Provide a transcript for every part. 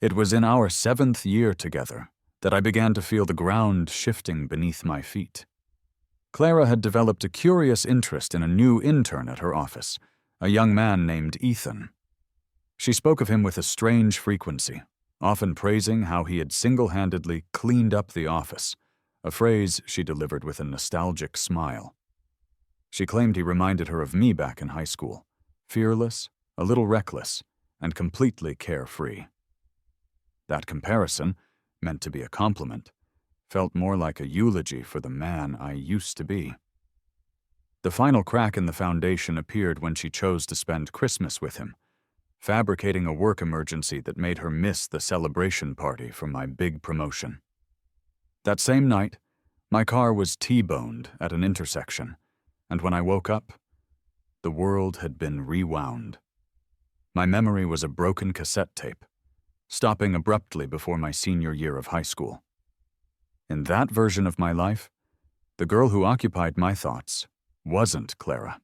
It was in our 7th year together that I began to feel the ground shifting beneath my feet. Clara had developed a curious interest in a new intern at her office, a young man named Ethan. She spoke of him with a strange frequency, often praising how he had single-handedly cleaned up the office, a phrase she delivered with a nostalgic smile. She claimed he reminded her of me back in high school, fearless, a little reckless, and completely carefree. That comparison, meant to be a compliment, felt more like a eulogy for the man I used to be. The final crack in the foundation appeared when she chose to spend Christmas with him, fabricating a work emergency that made her miss the celebration party for my big promotion. That same night, my car was T-boned at an intersection, and when I woke up, the world had been rewound. My memory was a broken cassette tape, stopping abruptly before my senior year of high school. In that version of my life, the girl who occupied my thoughts wasn't Clara.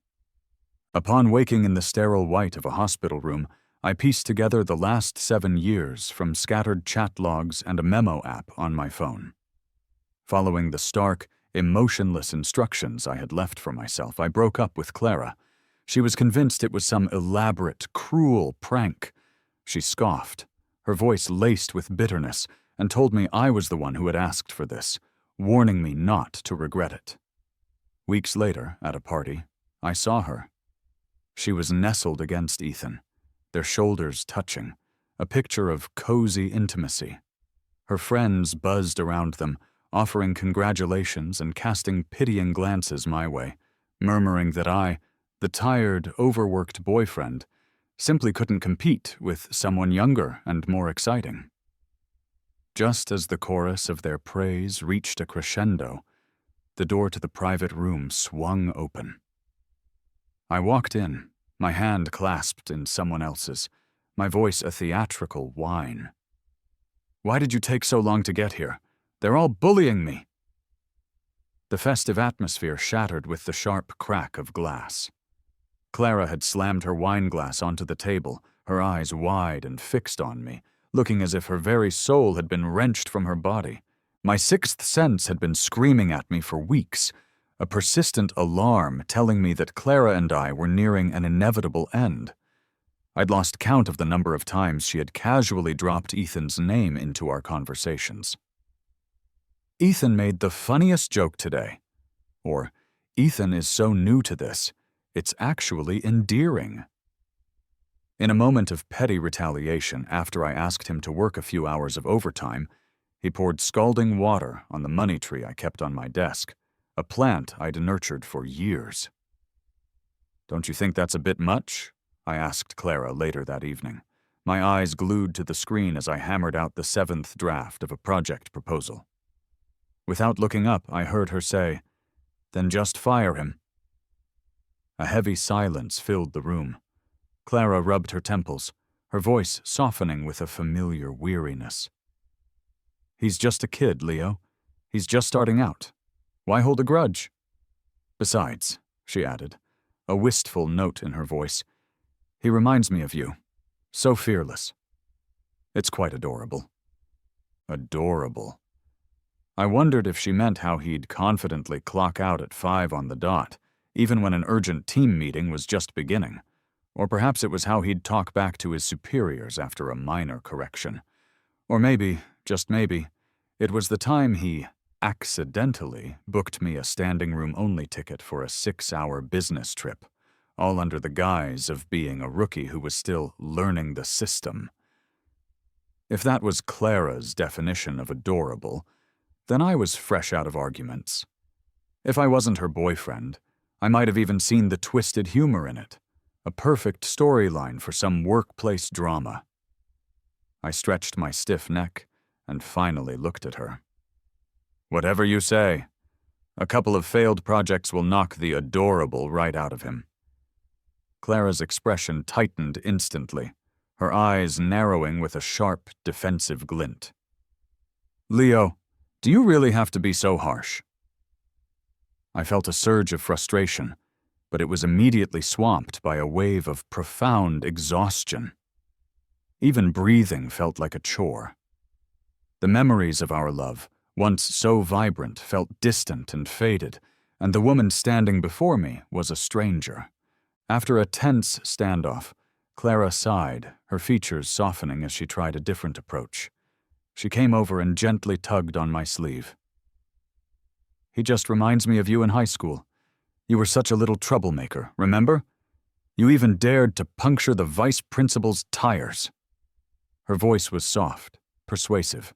Upon waking in the sterile white of a hospital room, I pieced together the last 7 years from scattered chat logs and a memo app on my phone. Following the stark, emotionless instructions I had left for myself, I broke up with Clara. She was convinced it was some elaborate, cruel prank. She scoffed, her voice laced with bitterness, and told me I was the one who had asked for this, warning me not to regret it. Weeks later, at a party, I saw her. She was nestled against Ethan, their shoulders touching, a picture of cozy intimacy. Her friends buzzed around them, offering congratulations and casting pitying glances my way, murmuring that I, the tired, overworked boyfriend, simply couldn't compete with someone younger and more exciting. Just as the chorus of their praise reached a crescendo, the door to the private room swung open. I walked in, my hand clasped in someone else's, my voice a theatrical whine. "Why did you take so long to get here? They're all bullying me." The festive atmosphere shattered with the sharp crack of glass. Clara had slammed her wine glass onto the table, her eyes wide and fixed on me, looking as if her very soul had been wrenched from her body. My sixth sense had been screaming at me for weeks, a persistent alarm telling me that Clara and I were nearing an inevitable end. I'd lost count of the number of times she had casually dropped Ethan's name into our conversations. "Ethan made the funniest joke today," or "Ethan is so new to this, it's actually endearing." In a moment of petty retaliation, after I asked him to work a few hours of overtime, he poured scalding water on the money tree I kept on my desk, a plant I'd nurtured for years. "Don't you think that's a bit much?" I asked Clara later that evening, my eyes glued to the screen as I hammered out the 7th draft of a project proposal. Without looking up, I heard her say, "Then just fire him." A heavy silence filled the room. Clara rubbed her temples, her voice softening with a familiar weariness. "He's just a kid, Leo. He's just starting out. Why hold a grudge? Besides," she added, a wistful note in her voice, "he reminds me of you. So fearless. It's quite adorable." Adorable. I wondered if she meant how he'd confidently clock out at 5 on the dot, even when an urgent team meeting was just beginning. Or perhaps it was how he'd talk back to his superiors after a minor correction. Or maybe, just maybe, it was the time he accidentally booked me a standing room only ticket for a 6-hour business trip, all under the guise of being a rookie who was still learning the system. If that was Clara's definition of adorable, then I was fresh out of arguments. If I wasn't her boyfriend, I might have even seen the twisted humor in it, a perfect storyline for some workplace drama. I stretched my stiff neck and finally looked at her. "Whatever you say. A couple of failed projects will knock the adorable right out of him." Clara's expression tightened instantly, her eyes narrowing with a sharp, defensive glint. "Leo, do you really have to be so harsh?" I felt a surge of frustration, but it was immediately swamped by a wave of profound exhaustion. Even breathing felt like a chore. The memories of our love, once so vibrant, felt distant and faded, and the woman standing before me was a stranger. After a tense standoff, Clara sighed, her features softening as she tried a different approach. She came over and gently tugged on my sleeve. "He just reminds me of you in high school. You were such a little troublemaker, remember? You even dared to puncture the vice principal's tires." Her voice was soft, persuasive.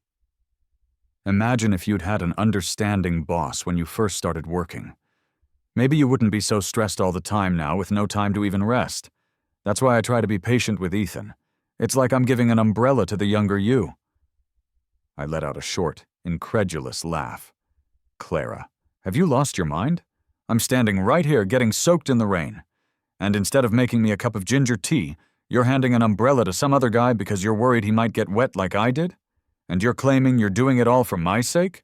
"Imagine if you'd had an understanding boss when you first started working. Maybe you wouldn't be so stressed all the time now with no time to even rest. That's why I try to be patient with Ethan. It's like I'm giving an umbrella to the younger you." I let out a short, incredulous laugh. "Clara, have you lost your mind? I'm standing right here getting soaked in the rain. And instead of making me a cup of ginger tea, you're handing an umbrella to some other guy because you're worried he might get wet like I did? And you're claiming you're doing it all for my sake?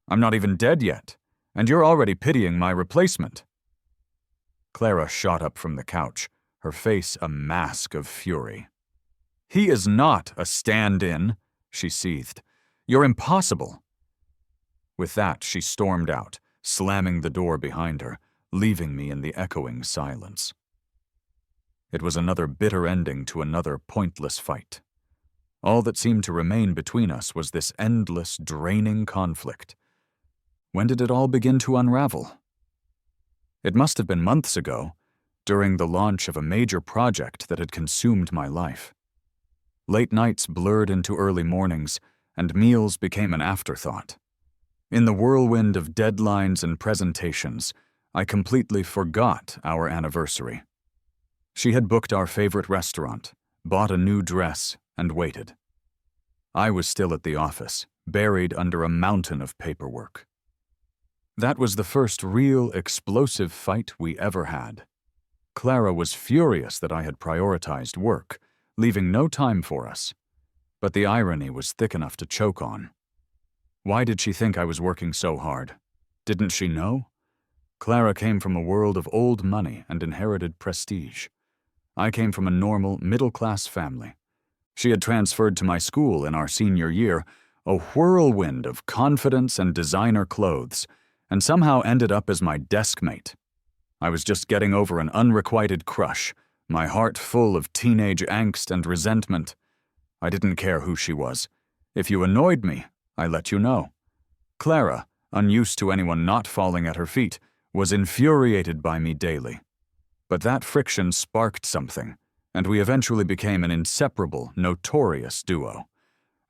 I'm not even dead yet, and you're already pitying my replacement." Clara shot up from the couch, her face a mask of fury. "He is not a stand-in," she seethed. "You're impossible." With that, she stormed out, slamming the door behind her, leaving me in the echoing silence. It was another bitter ending to another pointless fight. All that seemed to remain between us was this endless, draining conflict. When did it all begin to unravel? It must have been months ago, during the launch of a major project that had consumed my life. Late nights blurred into early mornings, and meals became an afterthought. In the whirlwind of deadlines and presentations, I completely forgot our anniversary. She had booked our favorite restaurant, bought a new dress, and waited. I was still at the office, buried under a mountain of paperwork. That was the first real explosive fight we ever had. Clara was furious that I had prioritized work, leaving no time for us. But the irony was thick enough to choke on. Why did she think I was working so hard? Didn't she know? Clara came from a world of old money and inherited prestige. I came from a normal, middle-class family. She had transferred to my school in our senior year, a whirlwind of confidence and designer clothes, and somehow ended up as my desk mate. I was just getting over an unrequited crush, my heart full of teenage angst and resentment. I didn't care who she was. If you annoyed me, I let you know. Clara, unused to anyone not falling at her feet, was infuriated by me daily. But that friction sparked something, and we eventually became an inseparable, notorious duo.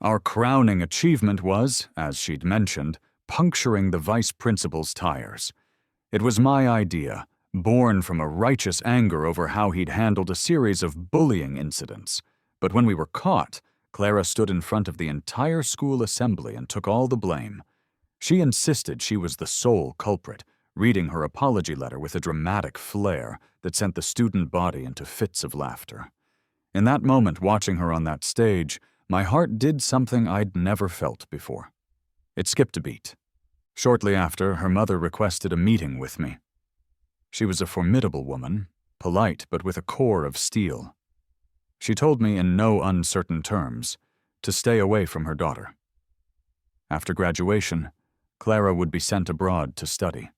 Our crowning achievement was, as she'd mentioned, puncturing the vice principal's tires. It was my idea, born from a righteous anger over how he'd handled a series of bullying incidents. But when we were caught, Clara stood in front of the entire school assembly and took all the blame. She insisted she was the sole culprit, reading her apology letter with a dramatic flair that sent the student body into fits of laughter. In that moment, watching her on that stage, my heart did something I'd never felt before. It skipped a beat. Shortly after, her mother requested a meeting with me. She was a formidable woman, polite but with a core of steel. She told me in no uncertain terms to stay away from her daughter. After graduation, Clara would be sent abroad to study,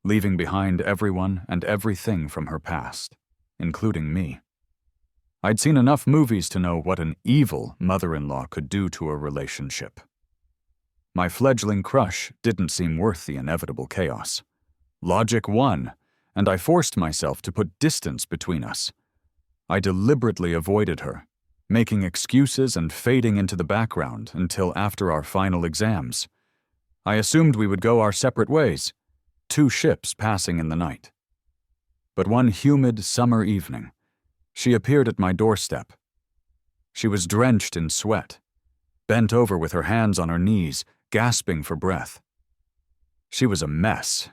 leaving behind everyone and everything from her past, including me. I'd seen enough movies to know what an evil mother-in-law could do to a relationship. My fledgling crush didn't seem worth the inevitable chaos. Logic won, and I forced myself to put distance between us. I deliberately avoided her, making excuses and fading into the background until after our final exams. I assumed we would go our separate ways, 2 ships passing in the night. But one humid summer evening, she appeared at my doorstep. She was drenched in sweat, bent over with her hands on her knees, gasping for breath. She was a mess,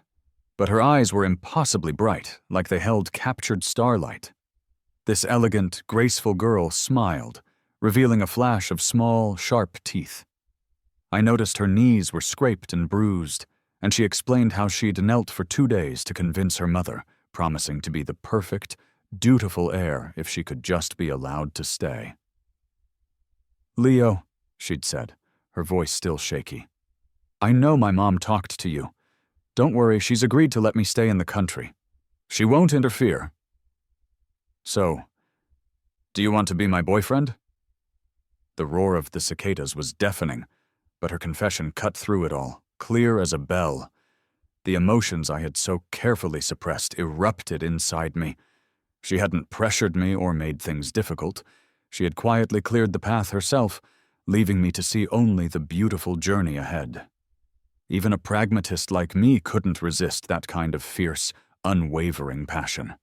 but her eyes were impossibly bright, like they held captured starlight. This elegant, graceful girl smiled, revealing a flash of small, sharp teeth. I noticed her knees were scraped and bruised, and she explained how she'd knelt for 2 days to convince her mother, promising to be the perfect, dutiful heir if she could just be allowed to stay. "Leo," she'd said, her voice still shaky. "I know my mom talked to you. Don't worry, she's agreed to let me stay in the country. She won't interfere. So, do you want to be my boyfriend?" The roar of the cicadas was deafening, but her confession cut through it all, clear as a bell. The emotions I had so carefully suppressed erupted inside me. She hadn't pressured me or made things difficult. She had quietly cleared the path herself, leaving me to see only the beautiful journey ahead. Even a pragmatist like me couldn't resist that kind of fierce, unwavering passion.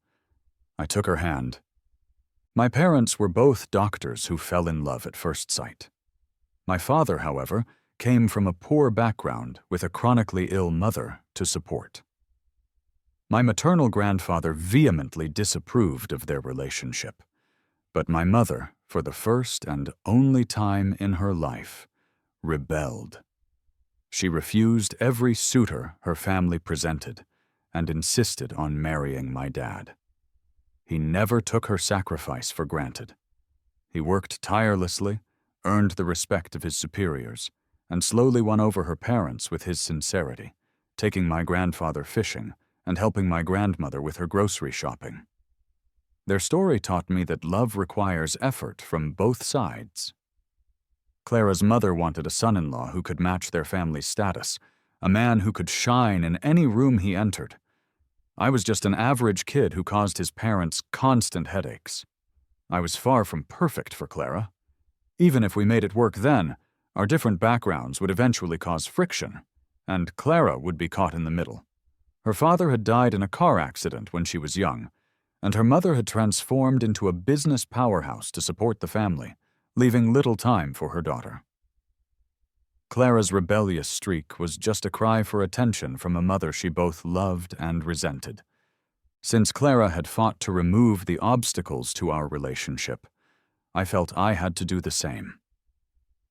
I took her hand. My parents were both doctors who fell in love at first sight. My father, however, came from a poor background with a chronically ill mother to support. My maternal grandfather vehemently disapproved of their relationship, but my mother, for the first and only time in her life, rebelled. She refused every suitor her family presented and insisted on marrying my dad. He never took her sacrifice for granted. He worked tirelessly, earned the respect of his superiors, and slowly won over her parents with his sincerity, taking my grandfather fishing and helping my grandmother with her grocery shopping. Their story taught me that love requires effort from both sides. Clara's mother wanted a son-in-law who could match their family's status, a man who could shine in any room he entered. I was just an average kid who caused his parents constant headaches. I was far from perfect for Clara. Even if we made it work then, our different backgrounds would eventually cause friction, and Clara would be caught in the middle. Her father had died in a car accident when she was young, and her mother had transformed into a business powerhouse to support the family, leaving little time for her daughter. Clara's rebellious streak was just a cry for attention from a mother she both loved and resented. Since Clara had fought to remove the obstacles to our relationship, I felt I had to do the same.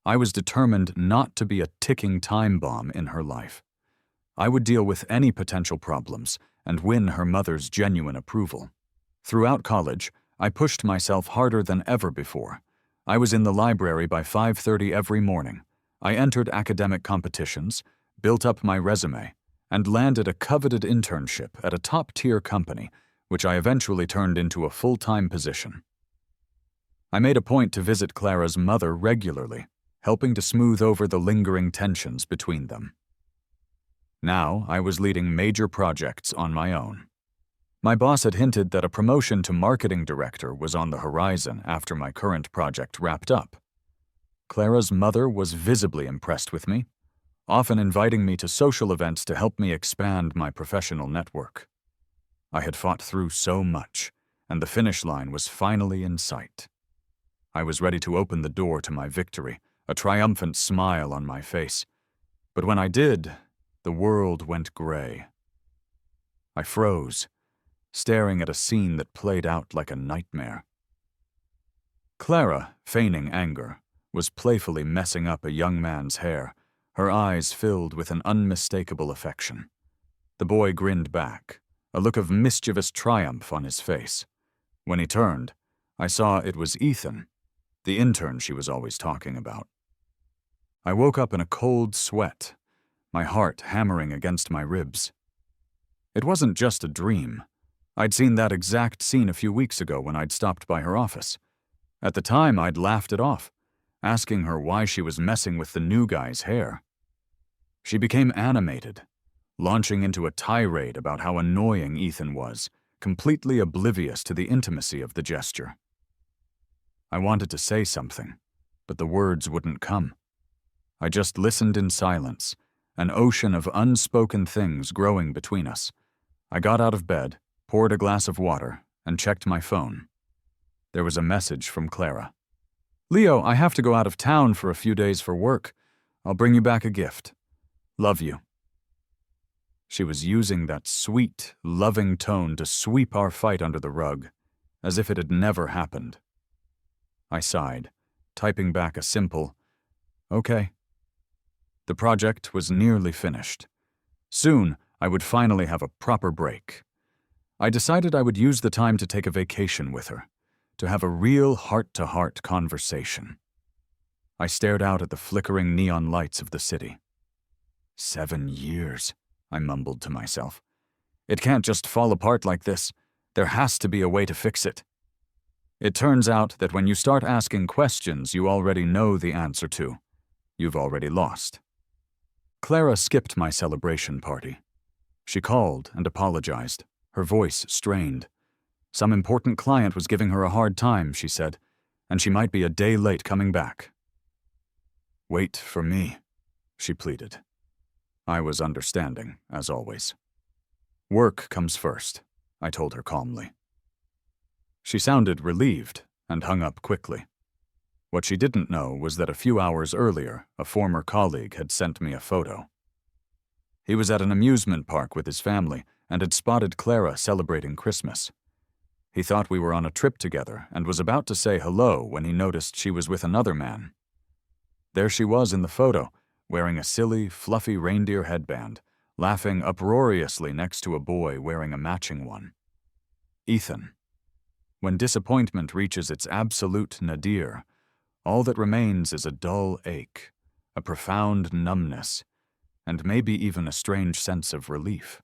I was determined not to be a ticking time bomb in her life. I would deal with any potential problems and win her mother's genuine approval. Throughout college, I pushed myself harder than ever before. I was in the library by 5:30 every morning. I entered academic competitions, built up my resume, and landed a coveted internship at a top-tier company, which I eventually turned into a full-time position. I made a point to visit Clara's mother regularly, helping to smooth over the lingering tensions between them. Now I was leading major projects on my own. My boss had hinted that a promotion to marketing director was on the horizon after my current project wrapped up. Clara's mother was visibly impressed with me, often inviting me to social events to help me expand my professional network. I had fought through so much, and the finish line was finally in sight. I was ready to open the door to my victory, a triumphant smile on my face. But when I did, the world went gray. I froze, staring at a scene that played out like a nightmare. Clara, feigning anger, was playfully messing up a young man's hair, her eyes filled with an unmistakable affection. The boy grinned back, a look of mischievous triumph on his face. When he turned, I saw it was Ethan, the intern she was always talking about. I woke up in a cold sweat, my heart hammering against my ribs. It wasn't just a dream. I'd seen that exact scene a few weeks ago when I'd stopped by her office. At the time, I'd laughed it off, asking her why she was messing with the new guy's hair. She became animated, launching into a tirade about how annoying Ethan was, completely oblivious to the intimacy of the gesture. I wanted to say something, but the words wouldn't come. I just listened in silence, an ocean of unspoken things growing between us. I got out of bed, poured a glass of water, and checked my phone. There was a message from Clara. "Leo, I have to go out of town for a few days for work. I'll bring you back a gift. Love you." She was using that sweet, loving tone to sweep our fight under the rug, as if it had never happened. I sighed, typing back a simple, "Okay." The project was nearly finished. Soon, I would finally have a proper break. I decided I would use the time to take a vacation with her, to have a real heart-to-heart conversation. I stared out at the flickering neon lights of the city. 7 years, I mumbled to myself. It can't just fall apart like this. There has to be a way to fix it. It turns out that when you start asking questions you already know the answer to, you've already lost. Clara skipped my celebration party. She called and apologized, her voice strained. Some important client was giving her a hard time, she said, and she might be a day late coming back. Wait for me, she pleaded. I was understanding, as always. Work comes first, I told her calmly. She sounded relieved and hung up quickly. What she didn't know was that a few hours earlier, a former colleague had sent me a photo. He was at an amusement park with his family and had spotted Clara celebrating Christmas. He thought we were on a trip together and was about to say hello when he noticed she was with another man. There she was in the photo, wearing a silly, fluffy reindeer headband, laughing uproariously next to a boy wearing a matching one. Ethan. When disappointment reaches its absolute nadir, all that remains is a dull ache, a profound numbness, and maybe even a strange sense of relief.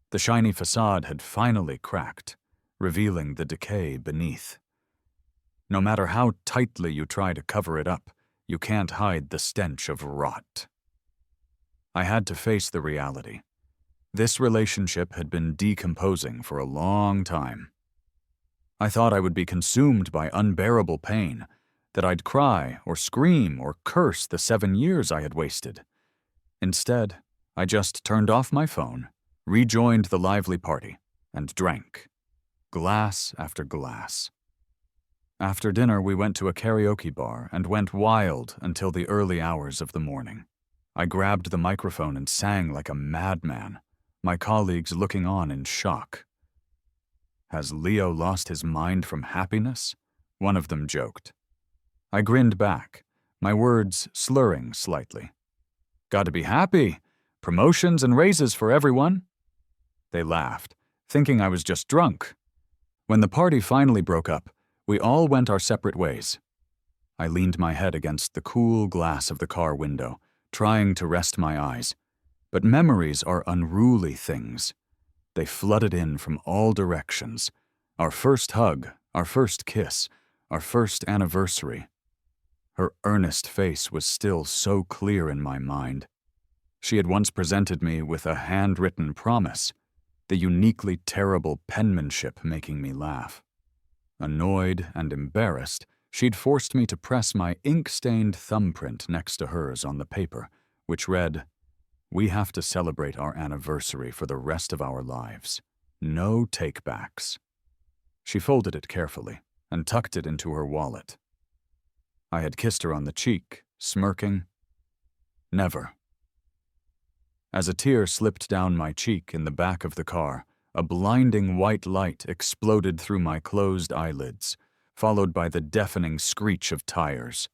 The shiny facade had finally cracked, revealing the decay beneath. No matter how tightly you try to cover it up, you can't hide the stench of rot. I had to face the reality. This relationship had been decomposing for a long time. I thought I would be consumed by unbearable pain, that I'd cry or scream or curse the 7 years I had wasted. Instead, I just turned off my phone, rejoined the lively party, and drank. Glass after glass. After dinner, we went to a karaoke bar and went wild until the early hours of the morning. I grabbed the microphone and sang like a madman, my colleagues looking on in shock. Has Leo lost his mind from happiness? One of them joked. I grinned back, my words slurring slightly. Gotta be happy. Promotions and raises for everyone. They laughed, thinking I was just drunk. When the party finally broke up, we all went our separate ways. I leaned my head against the cool glass of the car window, trying to rest my eyes. But memories are unruly things. They flooded in from all directions. Our first hug, our first kiss, our first anniversary. Her earnest face was still so clear in my mind. She had once presented me with a handwritten promise, the uniquely terrible penmanship making me laugh. Annoyed and embarrassed, she'd forced me to press my ink-stained thumbprint next to hers on the paper, which read, "We have to celebrate our anniversary for the rest of our lives. No take-backs." She folded it carefully and tucked it into her wallet. I had kissed her on the cheek, smirking. Never. As a tear slipped down my cheek in the back of the car, a blinding white light exploded through my closed eyelids, followed by the deafening screech of tires.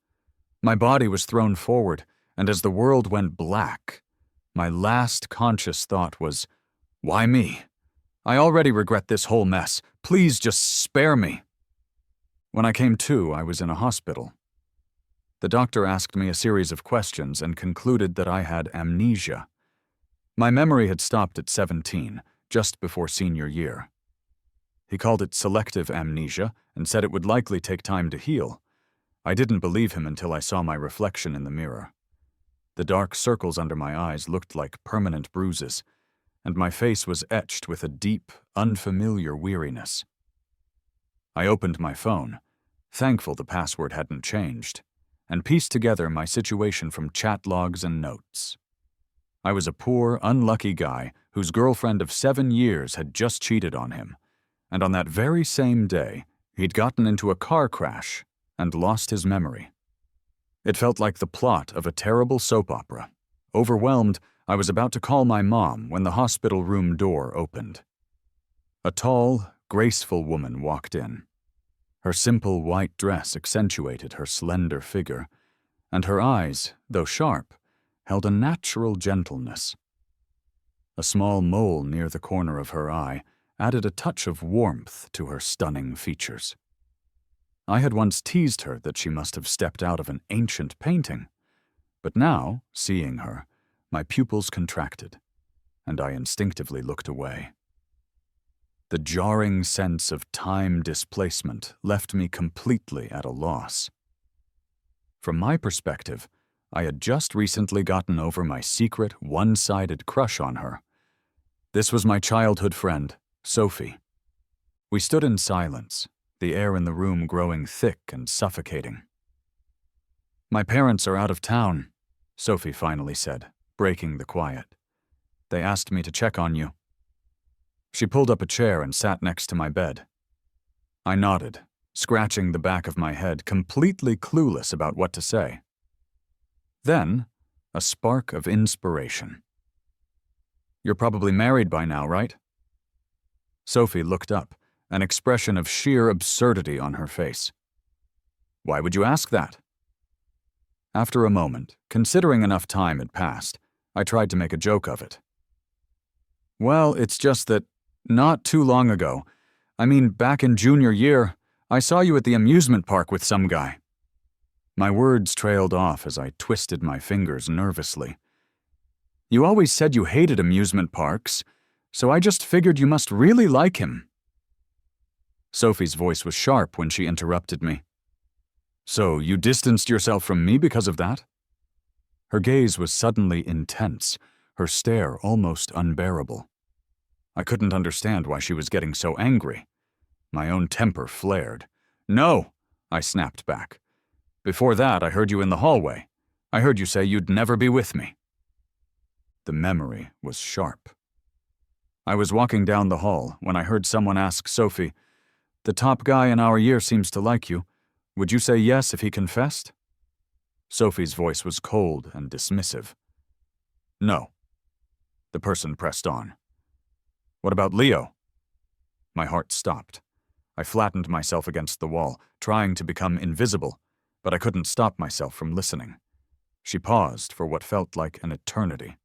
My body was thrown forward, and as the world went black, my last conscious thought was, "Why me? I already regret this whole mess. Please just spare me." When I came to, I was in a hospital. The doctor asked me a series of questions and concluded that I had amnesia. My memory had stopped at 17, just before senior year. He called it selective amnesia and said it would likely take time to heal. I didn't believe him until I saw my reflection in the mirror. The dark circles under my eyes looked like permanent bruises, and my face was etched with a deep, unfamiliar weariness. I opened my phone, thankful the password hadn't changed, and pieced together my situation from chat logs and notes. I was a poor, unlucky guy whose girlfriend of 7 years had just cheated on him, and on that very same day, he'd gotten into a car crash and lost his memory. It felt like the plot of a terrible soap opera. Overwhelmed, I was about to call my mom when the hospital room door opened. A tall, graceful woman walked in. Her simple white dress accentuated her slender figure, and her eyes, though sharp, held a natural gentleness. A small mole near the corner of her eye added a touch of warmth to her stunning features. I had once teased her that she must have stepped out of an ancient painting, but now, seeing her, my pupils contracted, and I instinctively looked away. The jarring sense of time displacement left me completely at a loss. From my perspective, I had just recently gotten over my secret, one-sided crush on her. This was my childhood friend, Sophie. We stood in silence, the air in the room growing thick and suffocating. "My parents are out of town," Sophie finally said, breaking the quiet. "They asked me to check on you." She pulled up a chair and sat next to my bed. I nodded, scratching the back of my head, completely clueless about what to say. Then, a spark of inspiration. "You're probably married by now, right?" Sophie looked up, an expression of sheer absurdity on her face. "Why would you ask that?" After a moment, considering enough time had passed, I tried to make a joke of it. "Well, it's just that, not too long ago, back in junior year, I saw you at the amusement park with some guy." My words trailed off as I twisted my fingers nervously. "You always said you hated amusement parks, so I just figured you must really like him." Sophie's voice was sharp when she interrupted me. "So you distanced yourself from me because of that?" Her gaze was suddenly intense, her stare almost unbearable. I couldn't understand why she was getting so angry. My own temper flared. "No," I snapped back. "Before that, I heard you in the hallway. I heard you say you'd never be with me." The memory was sharp. I was walking down the hall when I heard someone ask Sophie, "The top guy in our year seems to like you. Would you say yes if he confessed?" Sophie's voice was cold and dismissive. "No." The person pressed on. "What about Leo?" My heart stopped. I flattened myself against the wall, trying to become invisible, but I couldn't stop myself from listening. She paused for what felt like an eternity.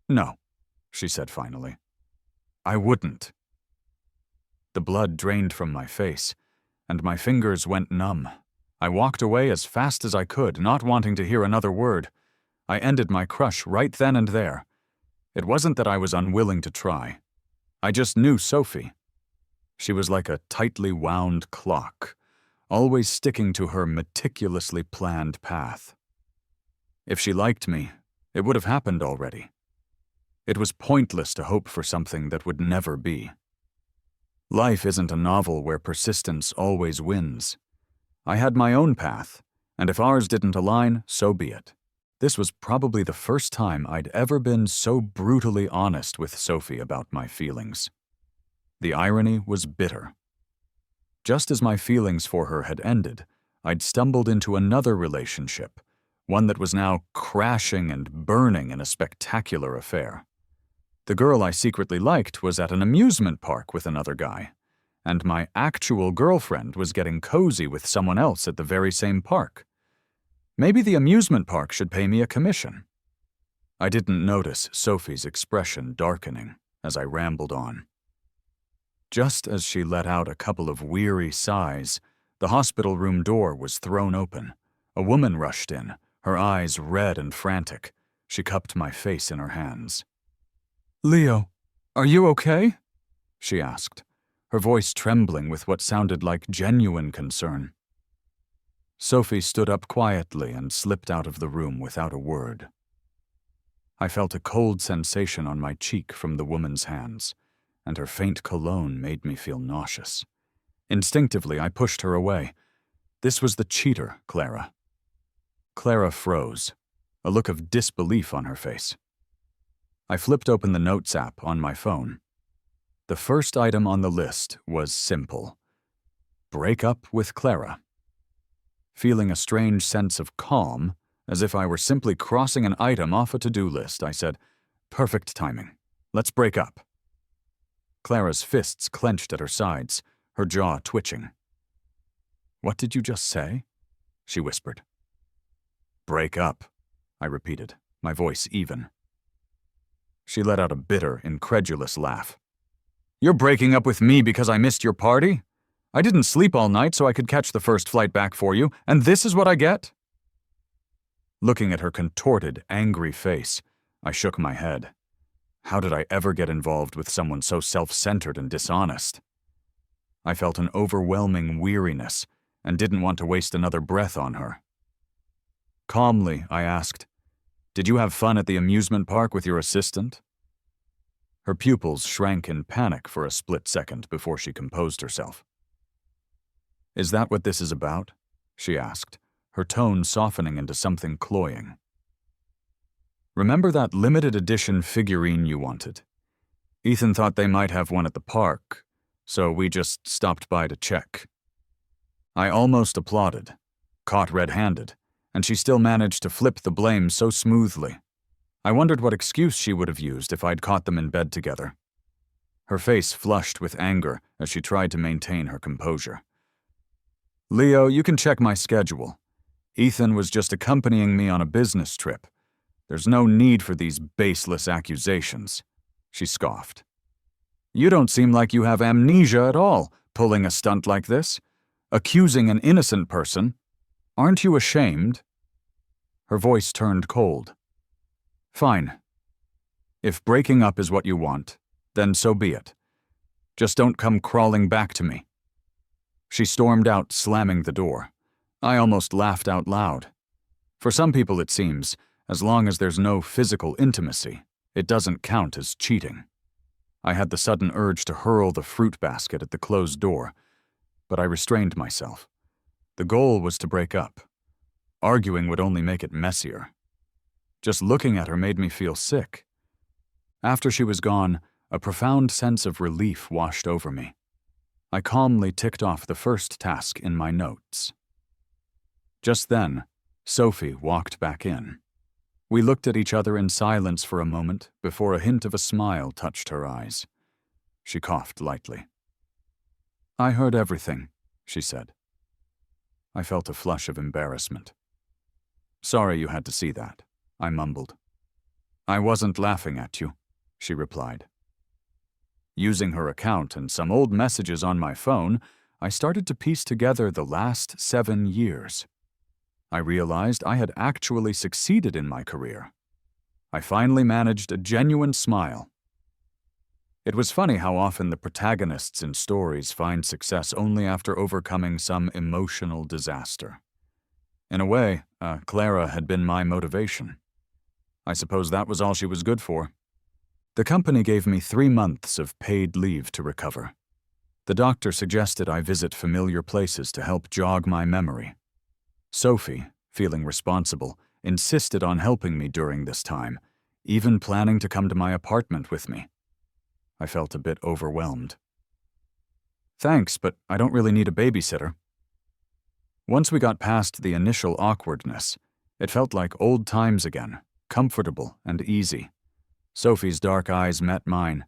"No," she said finally. "I wouldn't." The blood drained from my face, and my fingers went numb. I walked away as fast as I could, not wanting to hear another word. I ended my crush right then and there. It wasn't that I was unwilling to try. I just knew Sophie. She was like a tightly wound clock, always sticking to her meticulously planned path. If she liked me, it would have happened already. It was pointless to hope for something that would never be. Life isn't a novel where persistence always wins. I had my own path, and if ours didn't align, so be it. This was probably the first time I'd ever been so brutally honest with Sophie about my feelings. The irony was bitter. Just as my feelings for her had ended, I'd stumbled into another relationship, one that was now crashing and burning in a spectacular affair. The girl I secretly liked was at an amusement park with another guy, and my actual girlfriend was getting cozy with someone else at the very same park. Maybe the amusement park should pay me a commission. I didn't notice Sophie's expression darkening as I rambled on. Just as she let out a couple of weary sighs, the hospital room door was thrown open. A woman rushed in, her eyes red and frantic. She cupped my face in her hands. "Leo, are you okay?" she asked, her voice trembling with what sounded like genuine concern. Sophie stood up quietly and slipped out of the room without a word. I felt a cold sensation on my cheek from the woman's hands, and her faint cologne made me feel nauseous. Instinctively, I pushed her away. This was the cheater, Clara. Clara froze, a look of disbelief on her face. I flipped open the Notes app on my phone. The first item on the list was simple: break up with Clara. Feeling a strange sense of calm, as if I were simply crossing an item off a to-do list, I said, "Perfect timing. Let's break up." Clara's fists clenched at her sides, her jaw twitching. "What did you just say?" she whispered. "Break up," I repeated, my voice even. She let out a bitter, incredulous laugh. "You're breaking up with me because I missed your party? I didn't sleep all night so I could catch the first flight back for you, and this is what I get?" Looking at her contorted, angry face, I shook my head. How did I ever get involved with someone so self-centered and dishonest? I felt an overwhelming weariness and didn't want to waste another breath on her. Calmly, I asked, "Did you have fun at the amusement park with your assistant?" Her pupils shrank in panic for a split second before she composed herself. "Is that what this is about?" she asked, her tone softening into something cloying. "Remember that limited edition figurine you wanted? Ethan thought they might have one at the park, so we just stopped by to check." I almost applauded, caught red-handed, and she still managed to flip the blame so smoothly. I wondered what excuse she would have used if I'd caught them in bed together. Her face flushed with anger as she tried to maintain her composure. "Leo, you can check my schedule. Ethan was just accompanying me on a business trip. There's no need for these baseless accusations," she scoffed. "You don't seem like you have amnesia at all, pulling a stunt like this. Accusing an innocent person. Aren't you ashamed?" Her voice turned cold. "Fine. If breaking up is what you want, then so be it. Just don't come crawling back to me." She stormed out, slamming the door. I almost laughed out loud. For some people, it seems, as long as there's no physical intimacy, it doesn't count as cheating. I had the sudden urge to hurl the fruit basket at the closed door, but I restrained myself. The goal was to break up. Arguing would only make it messier. Just looking at her made me feel sick. After she was gone, a profound sense of relief washed over me. I calmly ticked off the first task in my notes. Just then, Sophie walked back in. We looked at each other in silence for a moment before a hint of a smile touched her eyes. She coughed lightly. "I heard everything," she said. I felt a flush of embarrassment. "Sorry you had to see that," I mumbled. "I wasn't laughing at you," she replied. Using her account and some old messages on my phone, I started to piece together the last 7 years. I realized I had actually succeeded in my career. I finally managed a genuine smile. It was funny how often the protagonists in stories find success only after overcoming some emotional disaster. In a way, Clara had been my motivation. I suppose that was all she was good for. The company gave me 3 months of paid leave to recover. The doctor suggested I visit familiar places to help jog my memory. Sophie, feeling responsible, insisted on helping me during this time, even planning to come to my apartment with me. I felt a bit overwhelmed. "Thanks, but I don't really need a babysitter." Once we got past the initial awkwardness, it felt like old times again, comfortable and easy. Sophie's dark eyes met mine,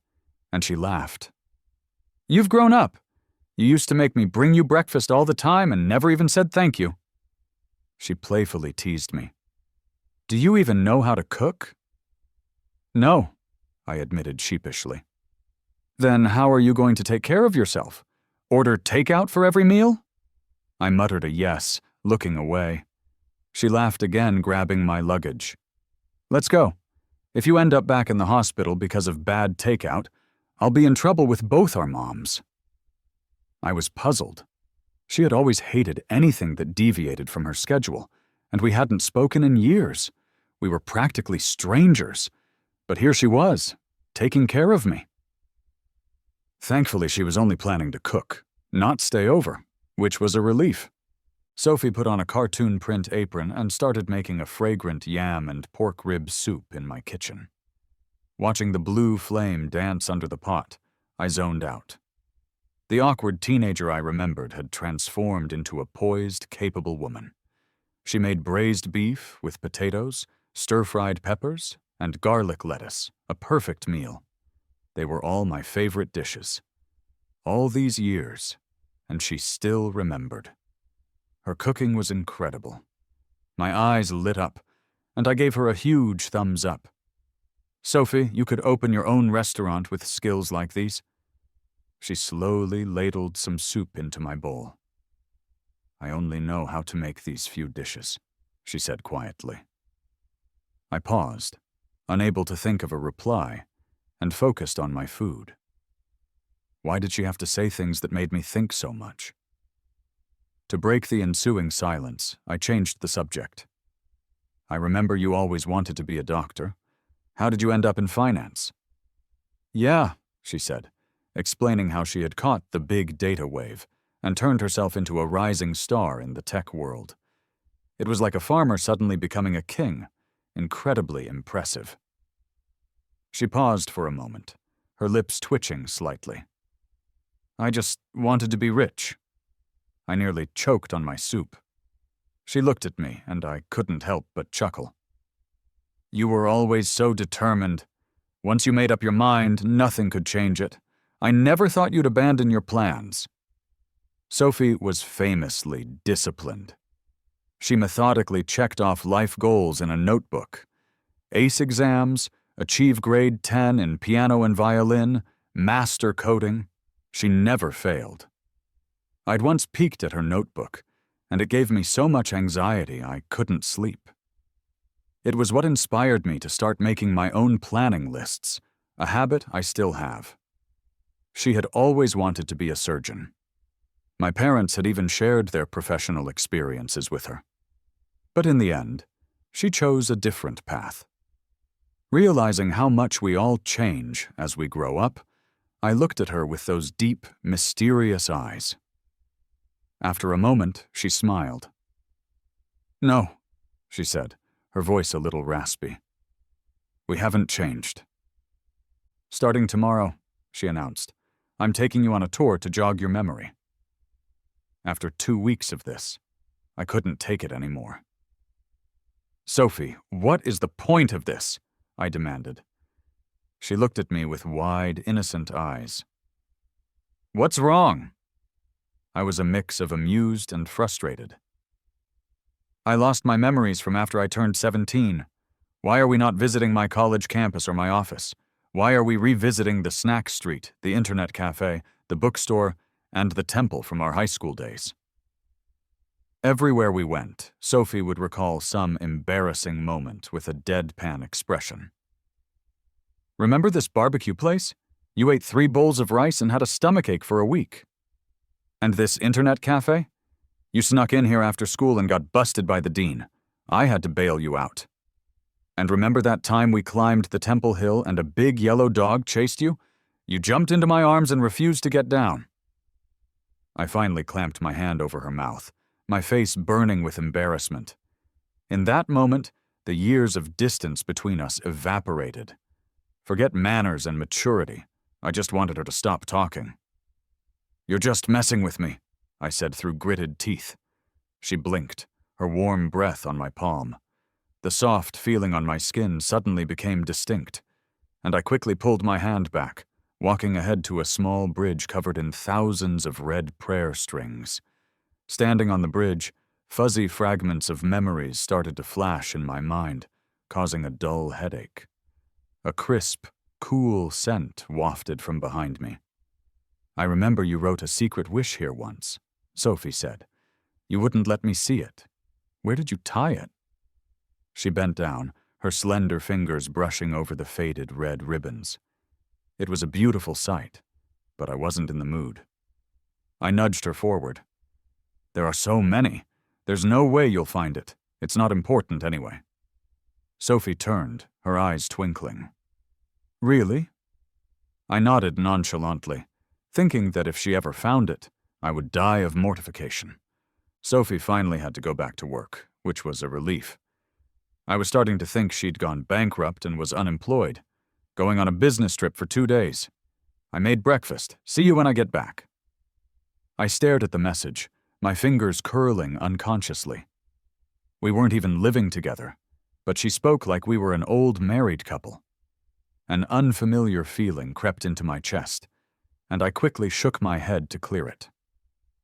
and she laughed. "You've grown up. You used to make me bring you breakfast all the time and never even said thank you." She playfully teased me. "Do you even know how to cook?" "No," I admitted sheepishly. "Then how are you going to take care of yourself? Order takeout for every meal?" I muttered a yes, looking away. She laughed again, grabbing my luggage. "Let's go. If you end up back in the hospital because of bad takeout, I'll be in trouble with both our moms." I was puzzled. She had always hated anything that deviated from her schedule, and we hadn't spoken in years. We were practically strangers, but here she was, taking care of me. Thankfully, she was only planning to cook, not stay over, which was a relief. Sophie put on a cartoon print apron and started making a fragrant yam and pork rib soup in my kitchen. Watching the blue flame dance under the pot, I zoned out. The awkward teenager I remembered had transformed into a poised, capable woman. She made braised beef with potatoes, stir-fried peppers, and garlic lettuce, a perfect meal. They were all my favorite dishes. All these years, and she still remembered. Her cooking was incredible. My eyes lit up, and I gave her a huge thumbs up. "Sophie, you could open your own restaurant with skills like these." She slowly ladled some soup into my bowl. "I only know how to make these few dishes," she said quietly. I paused, unable to think of a reply, and focused on my food. Why did she have to say things that made me think so much? To break the ensuing silence, I changed the subject. "I remember you always wanted to be a doctor. How did you end up in finance?" "Yeah," she said, explaining how she had caught the big data wave and turned herself into a rising star in the tech world. It was like a farmer suddenly becoming a king, incredibly impressive. She paused for a moment, her lips twitching slightly. "I just wanted to be rich." I nearly choked on my soup. She looked at me, and I couldn't help but chuckle. "You were always so determined. Once you made up your mind, nothing could change it. I never thought you'd abandon your plans." Sophie was famously disciplined. She methodically checked off life goals in a notebook. Ace exams, achieve grade 10 in piano and violin, master coding. She never failed. I'd once peeked at her notebook, and it gave me so much anxiety I couldn't sleep. It was what inspired me to start making my own planning lists, a habit I still have. She had always wanted to be a surgeon. My parents had even shared their professional experiences with her. But in the end, she chose a different path. Realizing how much we all change as we grow up, I looked at her with those deep, mysterious eyes. After a moment, she smiled. "No," she said, her voice a little raspy. "We haven't changed." "Starting tomorrow," she announced, "I'm taking you on a tour to jog your memory." After 2 weeks of this, I couldn't take it anymore. "Sophie, what is the point of this?" I demanded. She looked at me with wide, innocent eyes. "What's wrong?" I was a mix of amused and frustrated. "I lost my memories from after I turned 17. Why are we not visiting my college campus or my office? Why are we revisiting the snack street, the internet cafe, the bookstore, and the temple from our high school days?" Everywhere we went, Sophie would recall some embarrassing moment with a deadpan expression. "Remember this barbecue place? You ate 3 bowls of rice and had a stomachache for a week. And this internet cafe? You snuck in here after school and got busted by the dean. I had to bail you out. And remember that time we climbed the temple hill and a big yellow dog chased you? You jumped into my arms and refused to get down." I finally clamped my hand over her mouth, my face burning with embarrassment. In that moment, the years of distance between us evaporated. Forget manners and maturity. I just wanted her to stop talking. "You're just messing with me," I said through gritted teeth. She blinked, her warm breath on my palm. The soft feeling on my skin suddenly became distinct, and I quickly pulled my hand back, walking ahead to a small bridge covered in thousands of red prayer strings. Standing on the bridge, fuzzy fragments of memories started to flash in my mind, causing a dull headache. A crisp, cool scent wafted from behind me. "I remember you wrote a secret wish here once," Sophie said. "You wouldn't let me see it. Where did you tie it?" She bent down, her slender fingers brushing over the faded red ribbons. It was a beautiful sight, but I wasn't in the mood. I nudged her forward. "There are so many. There's no way you'll find it. It's not important anyway." Sophie turned, her eyes twinkling. "Really?" I nodded nonchalantly, thinking that if she ever found it, I would die of mortification. Sophie finally had to go back to work, which was a relief. I was starting to think she'd gone bankrupt and was unemployed, going on a business trip for 2 days. I made breakfast. See you when I get back. I stared at the message, my fingers curling unconsciously. We weren't even living together, but she spoke like we were an old married couple. An unfamiliar feeling crept into my chest, and I quickly shook my head to clear it.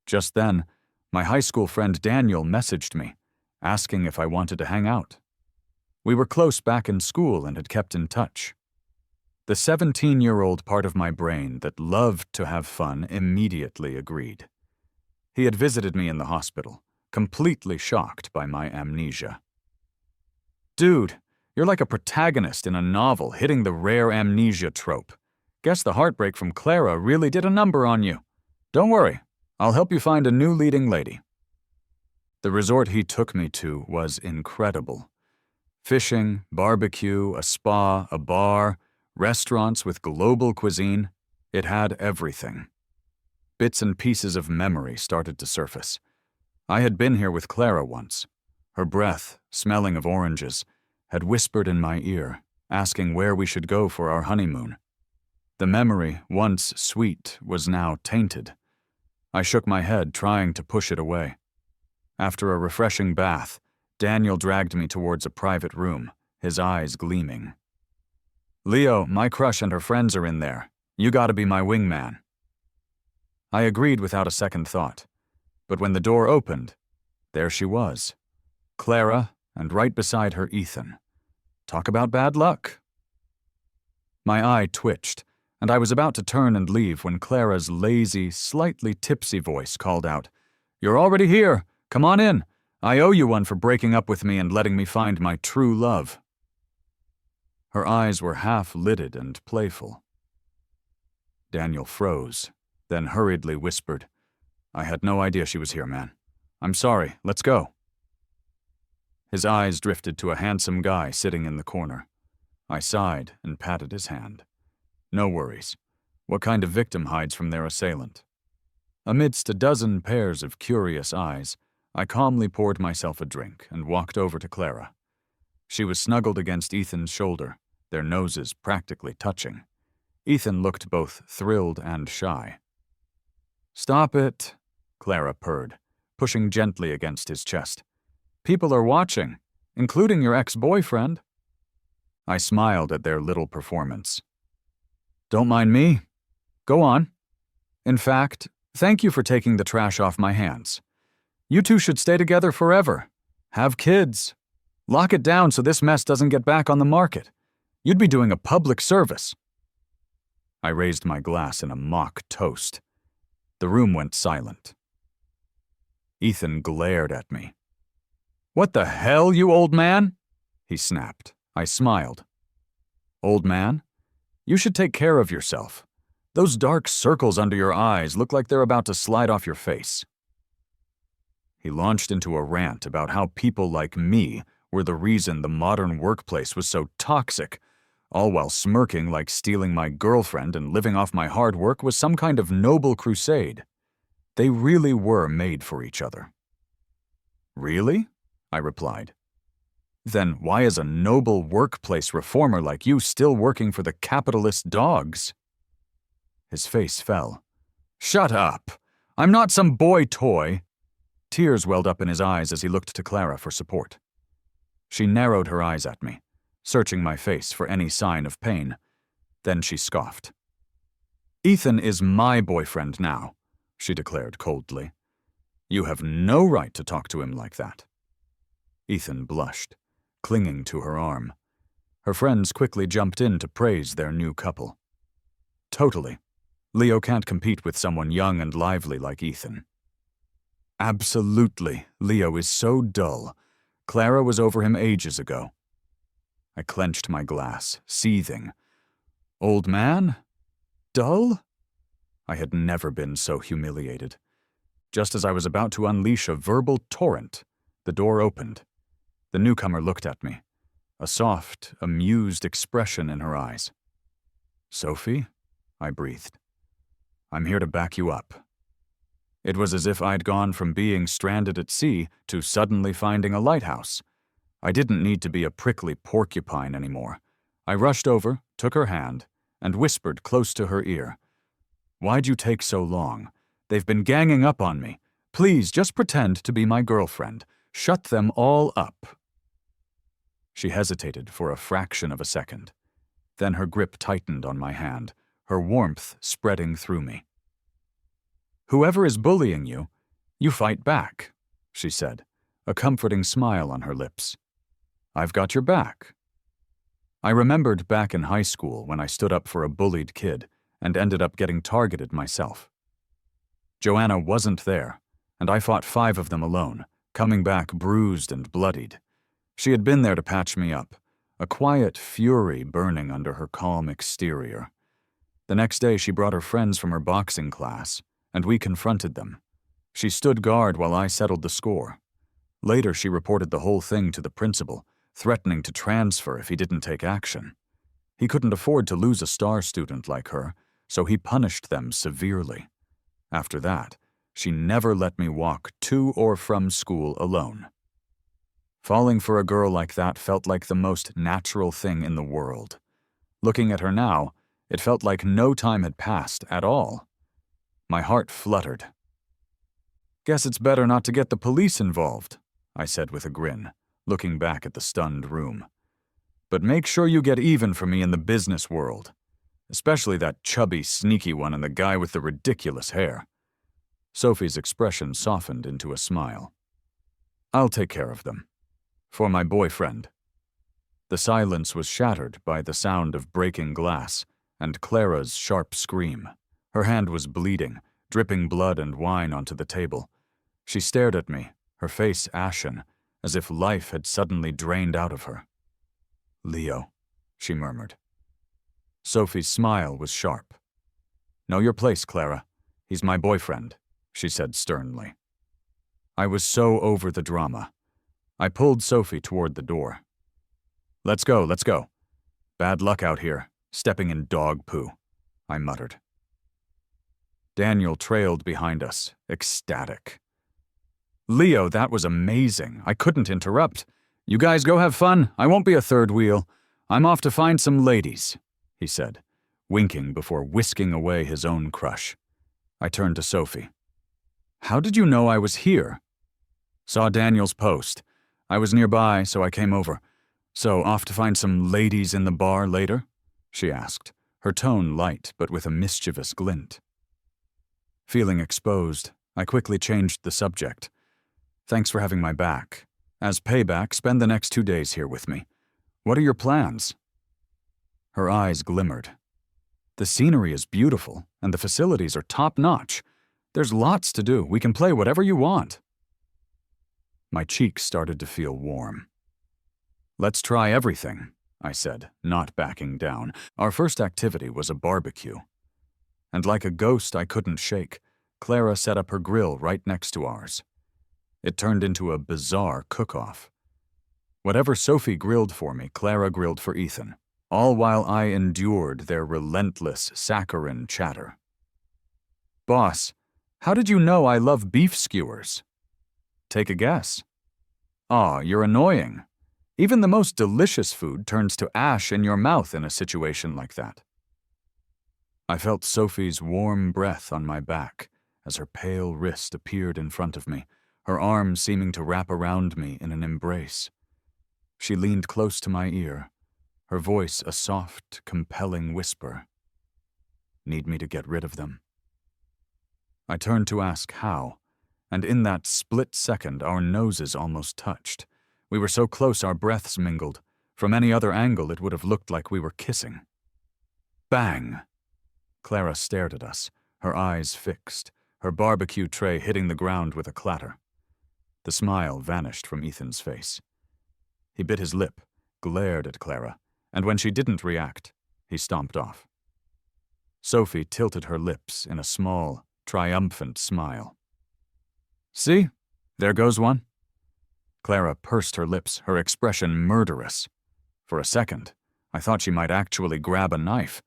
Just then, my high school friend Daniel messaged me, asking if I wanted to hang out. We were close back in school and had kept in touch. The 17-year-old part of my brain that loved to have fun immediately agreed. He had visited me in the hospital, completely shocked by my amnesia. "Dude, you're like a protagonist in a novel hitting the rare amnesia trope. Guess the heartbreak from Clara really did a number on you. Don't worry, I'll help you find a new leading lady." The resort he took me to was incredible. Fishing, barbecue, a spa, a bar, restaurants with global cuisine. It had everything. Bits and pieces of memory started to surface. I had been here with Clara once. Her breath, smelling of oranges, had whispered in my ear, asking where we should go for our honeymoon. The memory, once sweet, was now tainted. I shook my head, trying to push it away. After a refreshing bath, Daniel dragged me towards a private room, his eyes gleaming. "Leo, my crush and her friends are in there. You gotta be my wingman." I agreed without a second thought. But when the door opened, there she was. Clara, and right beside her Ethan. Talk about bad luck. My eye twitched, and I was about to turn and leave when Clara's lazy, slightly tipsy voice called out, "You're already here. Come on in. I owe you one for breaking up with me and letting me find my true love." Her eyes were half-lidded and playful. Daniel froze, then hurriedly whispered, "I had no idea she was here, man. I'm sorry, let's go." His eyes drifted to a handsome guy sitting in the corner. I sighed and patted his hand. No worries. What kind of victim hides from their assailant? Amidst a dozen pairs of curious eyes, I calmly poured myself a drink and walked over to Clara. She was snuggled against Ethan's shoulder, their noses practically touching. Ethan looked both thrilled and shy. "Stop it," Clara purred, pushing gently against his chest. "People are watching, including your ex-boyfriend." I smiled at their little performance. "Don't mind me. Go on. In fact, thank you for taking the trash off my hands. You two should stay together forever. Have kids. Lock it down so this mess doesn't get back on the market. You'd be doing a public service." I raised my glass in a mock toast. The room went silent. Ethan glared at me. "What the hell, you old man?" he snapped. I smiled. "Old man? You should take care of yourself. Those dark circles under your eyes look like they're about to slide off your face." He launched into a rant about how people like me were the reason the modern workplace was so toxic, all while smirking like stealing my girlfriend and living off my hard work was some kind of noble crusade. They really were made for each other. "Really?" I replied. "Then why is a noble workplace reformer like you still working for the capitalist dogs?" His face fell. "Shut up! I'm not some boy toy." Tears welled up in his eyes as he looked to Clara for support. She narrowed her eyes at me, searching my face for any sign of pain. Then she scoffed. "Ethan is my boyfriend now," she declared coldly. "You have no right to talk to him like that." Ethan blushed, clinging to her arm. Her friends quickly jumped in to praise their new couple. "Totally. Leo can't compete with someone young and lively like Ethan." "Absolutely. Leo is so dull. Clara was over him ages ago." I clenched my glass, seething. "Old man? Dull?" I had never been so humiliated. Just as I was about to unleash a verbal torrent, the door opened. The newcomer looked at me, a soft, amused expression in her eyes. "Sophie?" I breathed. "I'm here to back you up." It was as if I'd gone from being stranded at sea to suddenly finding a lighthouse. I didn't need to be a prickly porcupine anymore. I rushed over, took her hand, and whispered close to her ear. "Why'd you take so long? They've been ganging up on me. Please just pretend to be my girlfriend. Shut them all up." She hesitated for a fraction of a second. Then her grip tightened on my hand, her warmth spreading through me. "Whoever is bullying you, you fight back," she said, a comforting smile on her lips. "I've got your back." I remembered back in high school when I stood up for a bullied kid and ended up getting targeted myself. Joanna wasn't there, and I fought 5 of them alone, coming back bruised and bloodied. She had been there to patch me up, a quiet fury burning under her calm exterior. The next day she brought her friends from her boxing class, and we confronted them. She stood guard while I settled the score. Later she reported the whole thing to the principal, threatening to transfer if he didn't take action. He couldn't afford to lose a star student like her, so he punished them severely. After that, she never let me walk to or from school alone. Falling for a girl like that felt like the most natural thing in the world. Looking at her now, it felt like no time had passed at all. My heart fluttered. "Guess it's better not to get the police involved," I said with a grin, looking back at the stunned room. "But make sure you get even for me in the business world. Especially that chubby, sneaky one and the guy with the ridiculous hair." Sophie's expression softened into a smile. "I'll take care of them. For my boyfriend." The silence was shattered by the sound of breaking glass and Clara's sharp scream. Her hand was bleeding, dripping blood and wine onto the table. She stared at me, her face ashen, as if life had suddenly drained out of her. "Leo," she murmured. Sophie's smile was sharp. "Know your place, Clara. He's my boyfriend," she said sternly. I was so over the drama. I pulled Sophie toward the door. Let's go. Bad luck out here, stepping in dog poo," I muttered. Daniel trailed behind us, ecstatic. "Leo, that was amazing. I couldn't interrupt. You guys go have fun. I won't be a third wheel. I'm off to find some ladies," he said, winking before whisking away his own crush. I turned to Sophie. "How did you know I was here?" "Saw Daniel's post. I was nearby, so I came over. So off to find some ladies in the bar later?" she asked, her tone light but with a mischievous glint. Feeling exposed, I quickly changed the subject. "Thanks for having my back. As payback, spend the next 2 days here with me. What are your plans?" Her eyes glimmered. "The scenery is beautiful, and the facilities are top-notch. There's lots to do. We can play whatever you want." My cheeks started to feel warm. "Let's try everything," I said, not backing down. Our first activity was a barbecue. And like a ghost I couldn't shake, Clara set up her grill right next to ours. It turned into a bizarre cook-off. Whatever Sophie grilled for me, Clara grilled for Ethan, all while I endured their relentless, saccharine chatter. "Boss, how did you know I love beef skewers?" "Take a guess." "Aw, you're annoying. Even the most delicious food turns to ash in your mouth in a situation like that." I felt Sophie's warm breath on my back as her pale wrist appeared in front of me, her arms seeming to wrap around me in an embrace. She leaned close to my ear, her voice a soft, compelling whisper. "Need me to get rid of them?" I turned to ask how, and in that split second our noses almost touched. We were so close our breaths mingled. From any other angle it would have looked like we were kissing. Bang! Clara stared at us, her eyes fixed, her barbecue tray hitting the ground with a clatter. The smile vanished from Ethan's face. He bit his lip, glared at Clara, and when she didn't react, he stomped off. Sophie tilted her lips in a small, triumphant smile. "See? There goes one." Clara pursed her lips, her expression murderous. For a second, I thought she might actually grab a knife.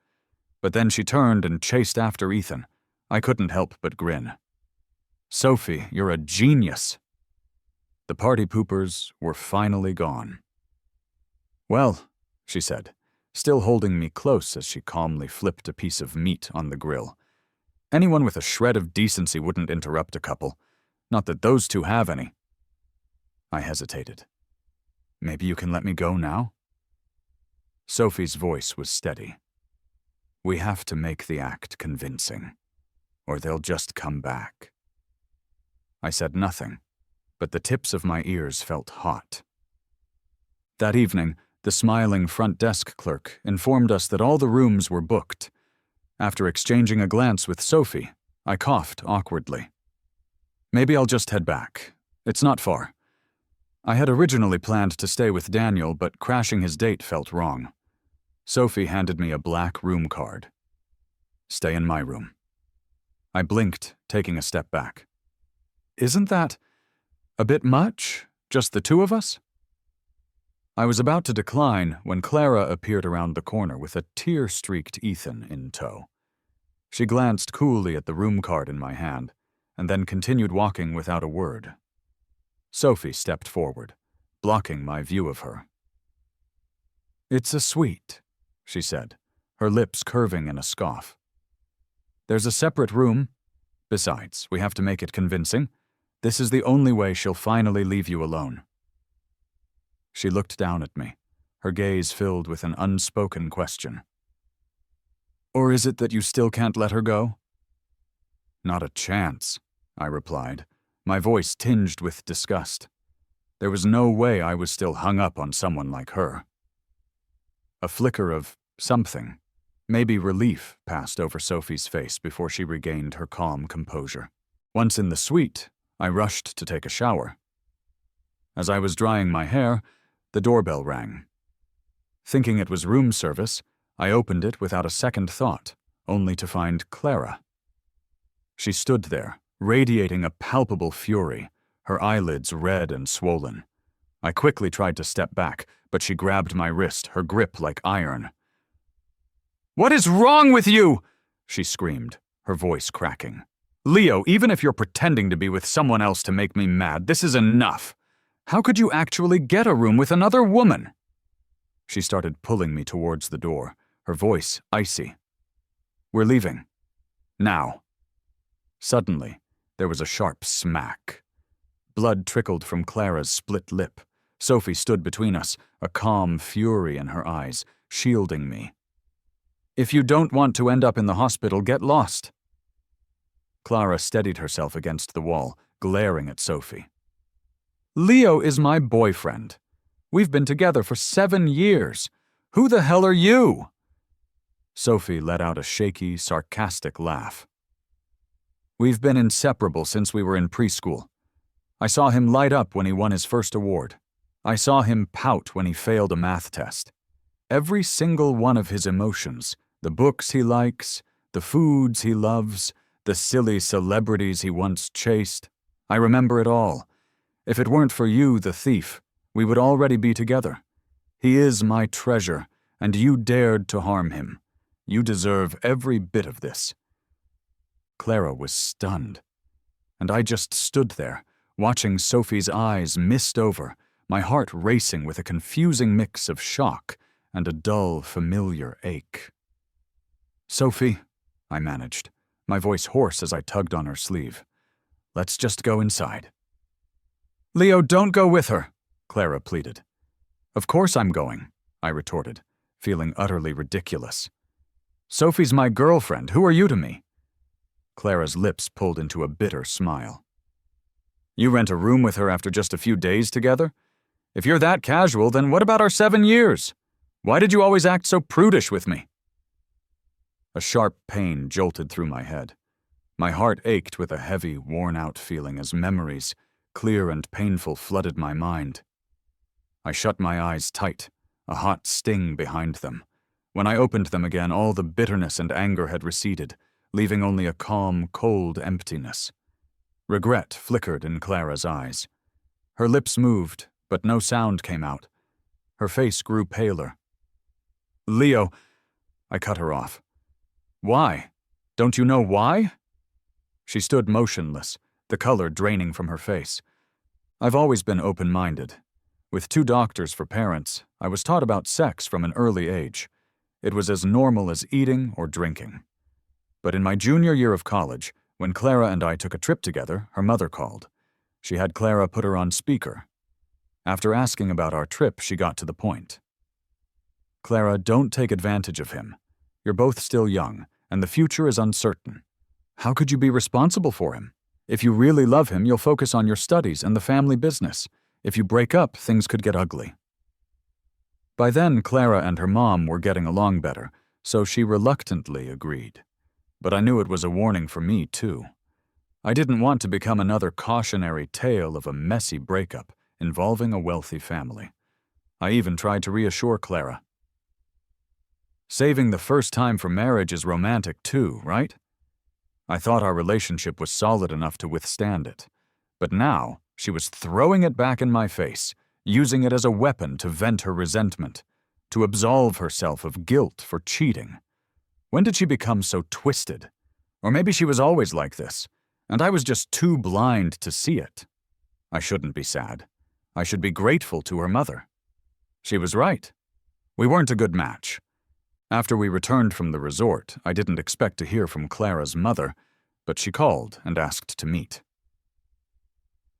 But then she turned and chased after Ethan. I couldn't help but grin. "Sophie, you're a genius." The party poopers were finally gone. "Well," she said, still holding me close as she calmly flipped a piece of meat on the grill. "Anyone with a shred of decency wouldn't interrupt a couple. Not that those two have any." I hesitated. "Maybe you can let me go now?" Sophie's voice was steady. "We have to make the act convincing, or they'll just come back." I said nothing, but the tips of my ears felt hot. That evening, The smiling front desk clerk informed us that all the rooms were booked. After exchanging a glance with Sophie, I coughed awkwardly. Maybe I'll just head back. It's not far. I had originally planned to stay with Daniel, but crashing his date felt wrong. Sophie handed me a black room card. Stay in my room. I blinked, taking a step back. Isn't that a bit much? Just the two of us? I was about to decline when Clara appeared around the corner with a tear-streaked Ethan in tow. She glanced coolly at the room card in my hand, and then continued walking without a word. Sophie stepped forward, blocking my view of her. "It's a suite," she said, her lips curving in a scoff. "There's a separate room. Besides, we have to make it convincing. This is the only way she'll finally leave you alone." She looked down at me, her gaze filled with an unspoken question. "Or is it that you still can't let her go?" "Not a chance," I replied, my voice tinged with disgust. There was no way I was still hung up on someone like her. A flicker of something, maybe relief, passed over Sophie's face before she regained her calm composure. Once in the suite, I rushed to take a shower. As I was drying my hair, the doorbell rang. Thinking it was room service, I opened it without a second thought, only to find Clara. She stood there, radiating a palpable fury, her eyelids red and swollen. I quickly tried to step back, but she grabbed my wrist, her grip like iron. "What is wrong with you?" she screamed, her voice cracking. "Leo, even if you're pretending to be with someone else to make me mad, this is enough. How could you actually get a room with another woman?" She started pulling me towards the door, her voice icy. "We're leaving. Now." Suddenly, there was a sharp smack. Blood trickled from Clara's split lip. Sophie stood between us, a calm fury in her eyes, shielding me. "If you don't want to end up in the hospital, get lost." Clara steadied herself against the wall, glaring at Sophie. "Leo is my boyfriend. We've been together for 7 years. Who the hell are you?" Sophie let out a shaky, sarcastic laugh. "We've been inseparable since we were in preschool. I saw him light up when he won his first award. I saw him pout when he failed a math test. Every single one of his emotions, the books he likes, the foods he loves, the silly celebrities he once chased, I remember it all. If it weren't for you, the thief, we would already be together. He is my treasure, and you dared to harm him. You deserve every bit of this." Clara was stunned, and I just stood there, watching Sophie's eyes mist over, my heart racing with a confusing mix of shock and a dull, familiar ache. "Sophie," I managed, my voice hoarse as I tugged on her sleeve. "Let's just go inside." "Leo, don't go with her," Clara pleaded. "Of course I'm going," I retorted, feeling utterly ridiculous. "Sophie's my girlfriend. Who are you to me?" Clara's lips pulled into a bitter smile. "You rent a room with her after just a few days together? If you're that casual, then what about our 7 years? Why did you always act so prudish with me?" A sharp pain jolted through my head. My heart ached with a heavy, worn-out feeling as memories, clear and painful, flooded my mind. I shut my eyes tight, a hot sting behind them. When I opened them again, all the bitterness and anger had receded, leaving only a calm, cold emptiness. Regret flickered in Clara's eyes. Her lips moved, but no sound came out. Her face grew paler. "Leo," I cut her off. "Why? Don't you know why?" She stood motionless, the color draining from her face. I've always been open-minded. With 2 doctors for parents, I was taught about sex from an early age. It was as normal as eating or drinking. But in my junior year of college, when Clara and I took a trip together, her mother called. She had Clara put her on speaker. After asking about our trip, she got to the point. "Clara, don't take advantage of him. You're both still young, and the future is uncertain. How could you be responsible for him? If you really love him, you'll focus on your studies and the family business. If you break up, things could get ugly." By then, Clara and her mom were getting along better, so she reluctantly agreed. But I knew it was a warning for me, too. I didn't want to become another cautionary tale of a messy breakup involving a wealthy family. I even tried to reassure Clara. Saving the first time for marriage is romantic too, right? I thought our relationship was solid enough to withstand it. But now, she was throwing it back in my face, using it as a weapon to vent her resentment, to absolve herself of guilt for cheating. When did she become so twisted? Or maybe she was always like this, and I was just too blind to see it. I shouldn't be sad. I should be grateful to her mother. She was right. We weren't a good match. After we returned from the resort, I didn't expect to hear from Clara's mother, but she called and asked to meet.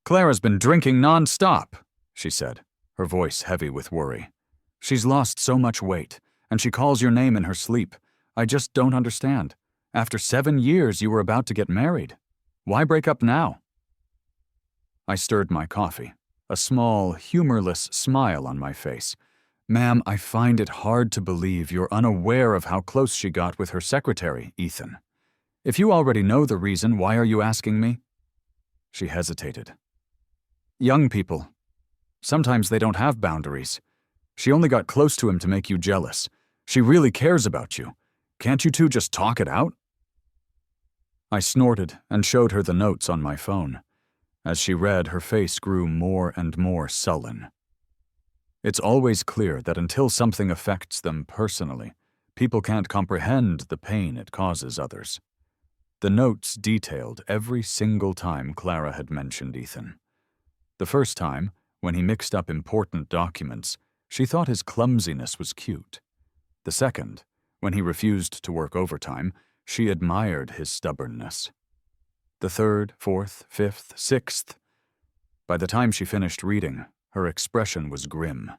"Clara's been drinking non-stop," she said, her voice heavy with worry. "She's lost so much weight, and she calls your name in her sleep. I just don't understand. After 7 years, you were about to get married. Why break up now?" I stirred my coffee, a small, humorless smile on my face. "Ma'am, I find it hard to believe you're unaware of how close she got with her secretary, Ethan. If you already know the reason, why are you asking me?" She hesitated. "Young people. Sometimes they don't have boundaries. She only got close to him to make you jealous. She really cares about you. Can't you two just talk it out?" I snorted and showed her the notes on my phone. As she read, her face grew more and more sullen. It's always clear that until something affects them personally, people can't comprehend the pain it causes others. The notes detailed every single time Clara had mentioned Ethan. The first time, when he mixed up important documents, she thought his clumsiness was cute. The second, when he refused to work overtime, she admired his stubbornness. The third, fourth, fifth, sixth. By the time she finished reading, her expression was grim.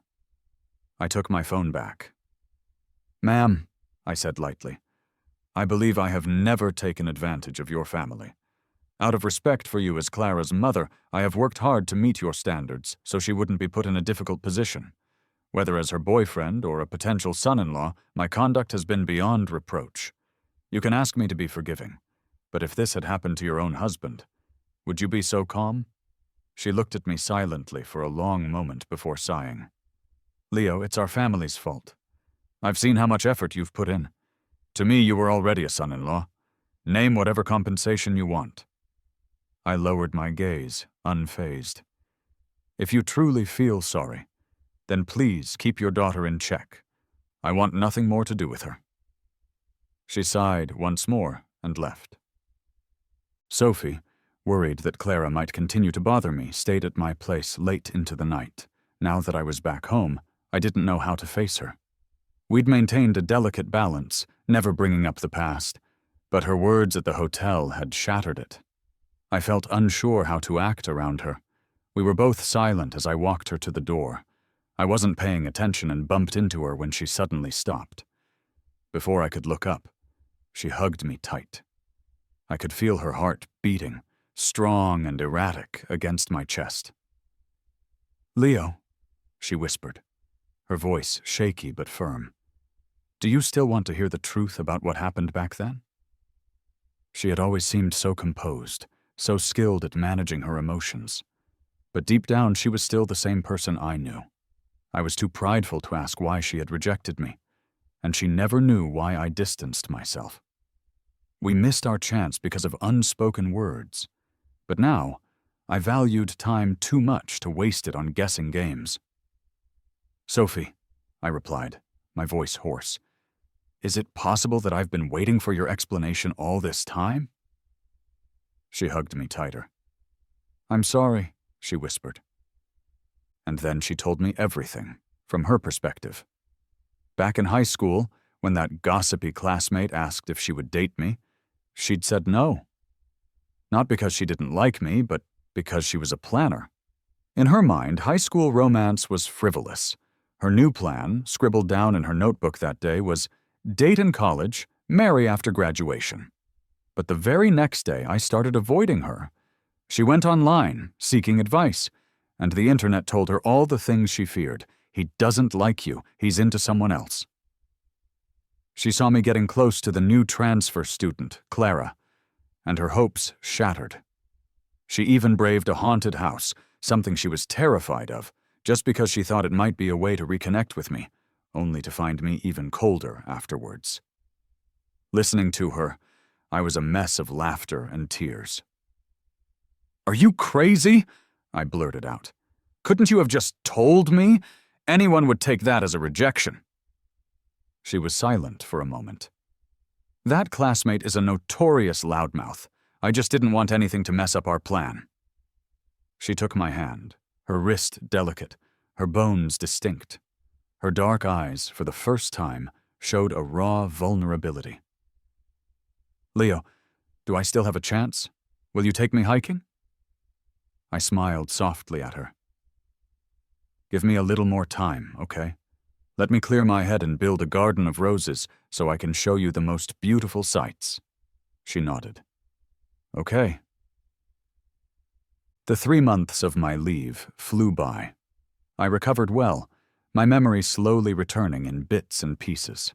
I took my phone back. "Ma'am," I said lightly, "I believe I have never taken advantage of your family. Out of respect for you as Clara's mother, I have worked hard to meet your standards so she wouldn't be put in a difficult position. Whether as her boyfriend or a potential son-in-law, my conduct has been beyond reproach. You can ask me to be forgiving, but if this had happened to your own husband, would you be so calm?" She looked at me silently for a long moment before sighing. "Leo, it's our family's fault. I've seen how much effort you've put in. To me, you were already a son-in-law. Name whatever compensation you want." I lowered my gaze, unfazed. "If you truly feel sorry, then please keep your daughter in check. I want nothing more to do with her." She sighed once more and left. Sophie, worried that Clara might continue to bother me, stayed at my place late into the night. Now that I was back home, I didn't know how to face her. We'd maintained a delicate balance, never bringing up the past, but her words at the hotel had shattered it. I felt unsure how to act around her. We were both silent as I walked her to the door. I wasn't paying attention and bumped into her when she suddenly stopped. Before I could look up, she hugged me tight. I could feel her heart beating, strong and erratic, against my chest. "Leo," she whispered, her voice shaky but firm. "Do you still want to hear the truth about what happened back then?" She had always seemed so composed, so skilled at managing her emotions. But deep down, she was still the same person I knew. I was too prideful to ask why she had rejected me, and she never knew why I distanced myself. We missed our chance because of unspoken words, but now I valued time too much to waste it on guessing games. "Sophie," I replied, my voice hoarse, "is it possible that I've been waiting for your explanation all this time?" She hugged me tighter. "I'm sorry," she whispered. And then she told me everything, from her perspective. Back in high school, when that gossipy classmate asked if she would date me, she'd said no. Not because she didn't like me, but because she was a planner. In her mind, high school romance was frivolous. Her new plan, scribbled down in her notebook that day, was date in college, marry after graduation. But the very next day, I started avoiding her. She went online, seeking advice, and the internet told her all the things she feared. He doesn't like you. He's into someone else." She saw me getting close to the new transfer student, Clara, and her hopes shattered. She even braved a haunted house, something she was terrified of, just because she thought it might be a way to reconnect with me, only to find me even colder afterwards. Listening to her, I was a mess of laughter and tears. "Are you crazy?" I blurted out. "Couldn't you have just told me? Anyone would take that as a rejection." She was silent for a moment. "That classmate is a notorious loudmouth. I just didn't want anything to mess up our plan." She took my hand, her wrist delicate, her bones distinct. Her dark eyes, for the first time, showed a raw vulnerability. "Leo, do I still have a chance? Will you take me hiking?" I smiled softly at her. "Give me a little more time, okay? Let me clear my head and build a garden of roses so I can show you the most beautiful sights." She nodded. "Okay." The 3 months of my leave flew by. I recovered well, my memory slowly returning in bits and pieces.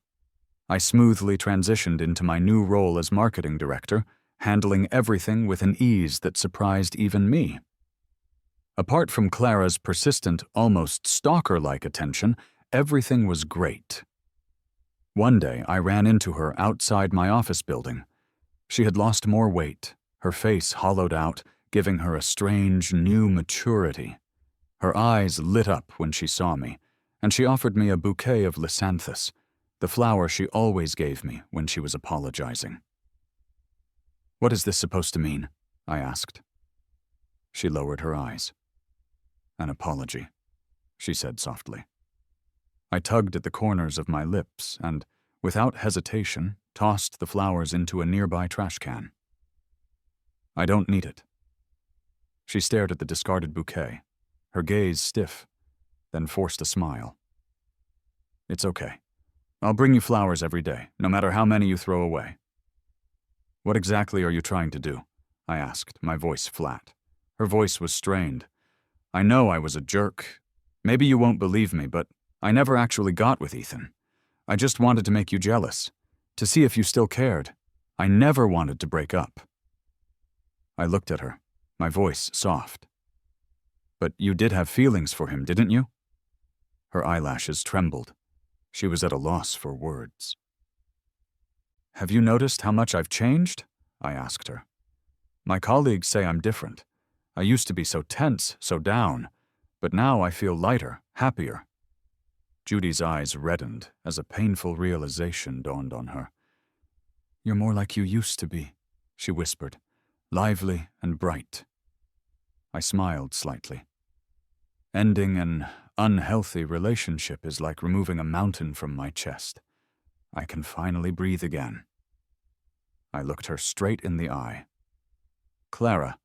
I smoothly transitioned into my new role as marketing director, handling everything with an ease that surprised even me. Apart from Clara's persistent, almost stalker-like attention, everything was great. One day, I ran into her outside my office building. She had lost more weight, her face hollowed out, giving her a strange, new maturity. Her eyes lit up when she saw me, and she offered me a bouquet of lysanthus, the flower she always gave me when she was apologizing. "What is this supposed to mean?" I asked. She lowered her eyes. "An apology," she said softly. I tugged at the corners of my lips and, without hesitation, tossed the flowers into a nearby trash can. "I don't need it." She stared at the discarded bouquet, her gaze stiff, then forced a smile. "It's okay. I'll bring you flowers every day, no matter how many you throw away." "What exactly are you trying to do?" I asked, my voice flat. Her voice was strained. "I know I was a jerk. Maybe you won't believe me, but I never actually got with Ethan. I just wanted to make you jealous, to see if you still cared. I never wanted to break up." I looked at her, my voice soft. "But you did have feelings for him, didn't you?" Her eyelashes trembled. She was at a loss for words. "Have you noticed how much I've changed?" I asked her. "My colleagues say I'm different. I used to be so tense, so down, but now I feel lighter, happier." Judy's eyes reddened as a painful realization dawned on her. "You're more like you used to be," she whispered, lively and bright. I smiled slightly. "Ending an unhealthy relationship is like removing a mountain from my chest. I can finally breathe again." I looked her straight in the eye. "Clara,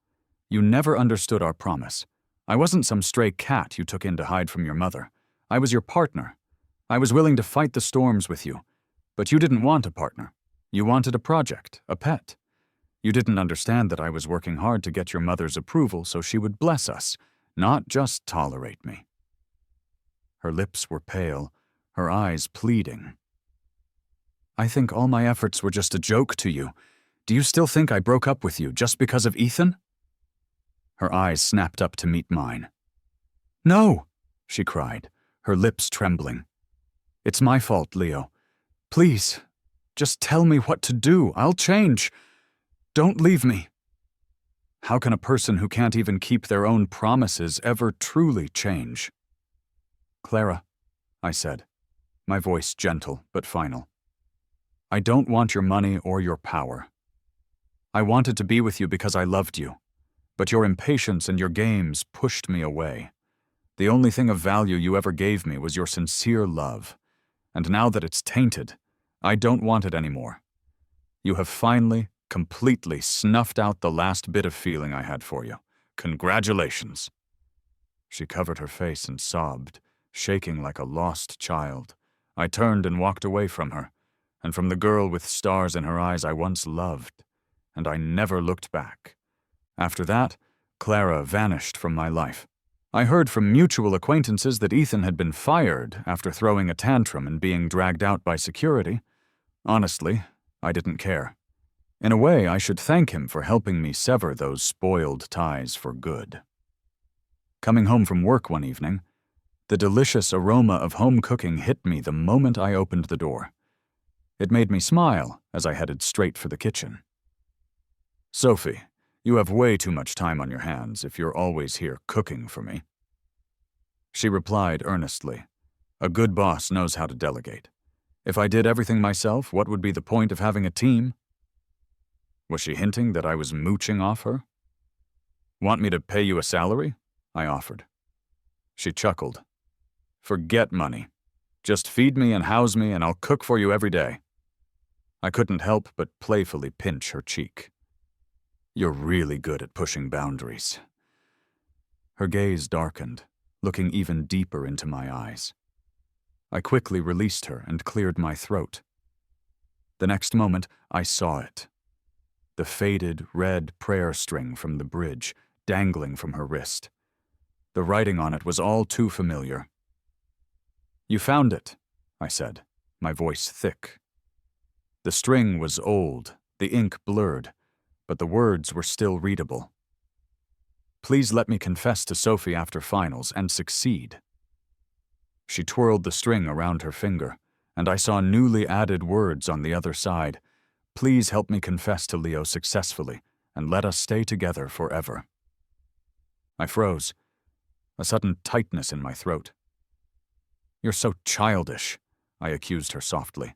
you never understood our promise. I wasn't some stray cat you took in to hide from your mother. I was your partner. I was willing to fight the storms with you. But you didn't want a partner. You wanted a project, a pet. You didn't understand that I was working hard to get your mother's approval so she would bless us, not just tolerate me." Her lips were pale, her eyes pleading. "I think all my efforts were just a joke to you. Do you still think I broke up with you just because of Ethan?" Her eyes snapped up to meet mine. "No," she cried, her lips trembling. "It's my fault, Leo. Please, just tell me what to do. I'll change. Don't leave me." How can a person who can't even keep their own promises ever truly change? "Clara," I said, my voice gentle but final. "I don't want your money or your power. I wanted to be with you because I loved you, but your impatience and your games pushed me away. The only thing of value you ever gave me was your sincere love, and now that it's tainted, I don't want it anymore. You have finally, completely snuffed out the last bit of feeling I had for you. Congratulations." She covered her face and sobbed, shaking like a lost child. I turned and walked away from her, and from the girl with stars in her eyes I once loved, and I never looked back. After that, Clara vanished from my life. I heard from mutual acquaintances that Ethan had been fired after throwing a tantrum and being dragged out by security. Honestly, I didn't care. In a way, I should thank him for helping me sever those spoiled ties for good. Coming home from work one evening, the delicious aroma of home cooking hit me the moment I opened the door. It made me smile as I headed straight for the kitchen. "Sophie, you have way too much time on your hands if you're always here cooking for me." She replied earnestly, "A good boss knows how to delegate. If I did everything myself, what would be the point of having a team?" Was she hinting that I was mooching off her? "Want me to pay you a salary?" I offered. She chuckled. "Forget money. Just feed me and house me and I'll cook for you every day." I couldn't help but playfully pinch her cheek. "You're really good at pushing boundaries." Her gaze darkened, looking even deeper into my eyes. I quickly released her and cleared my throat. The next moment, I saw it. The faded red prayer string from the bridge dangling from her wrist. The writing on it was all too familiar. "You found it," I said, my voice thick. The string was old, the ink blurred, but the words were still readable. "Please let me confess to Sophie after finals and succeed." She twirled the string around her finger, and I saw newly added words on the other side. "Please help me confess to Leo successfully, and let us stay together forever." I froze, a sudden tightness in my throat. "You're so childish," I accused her softly.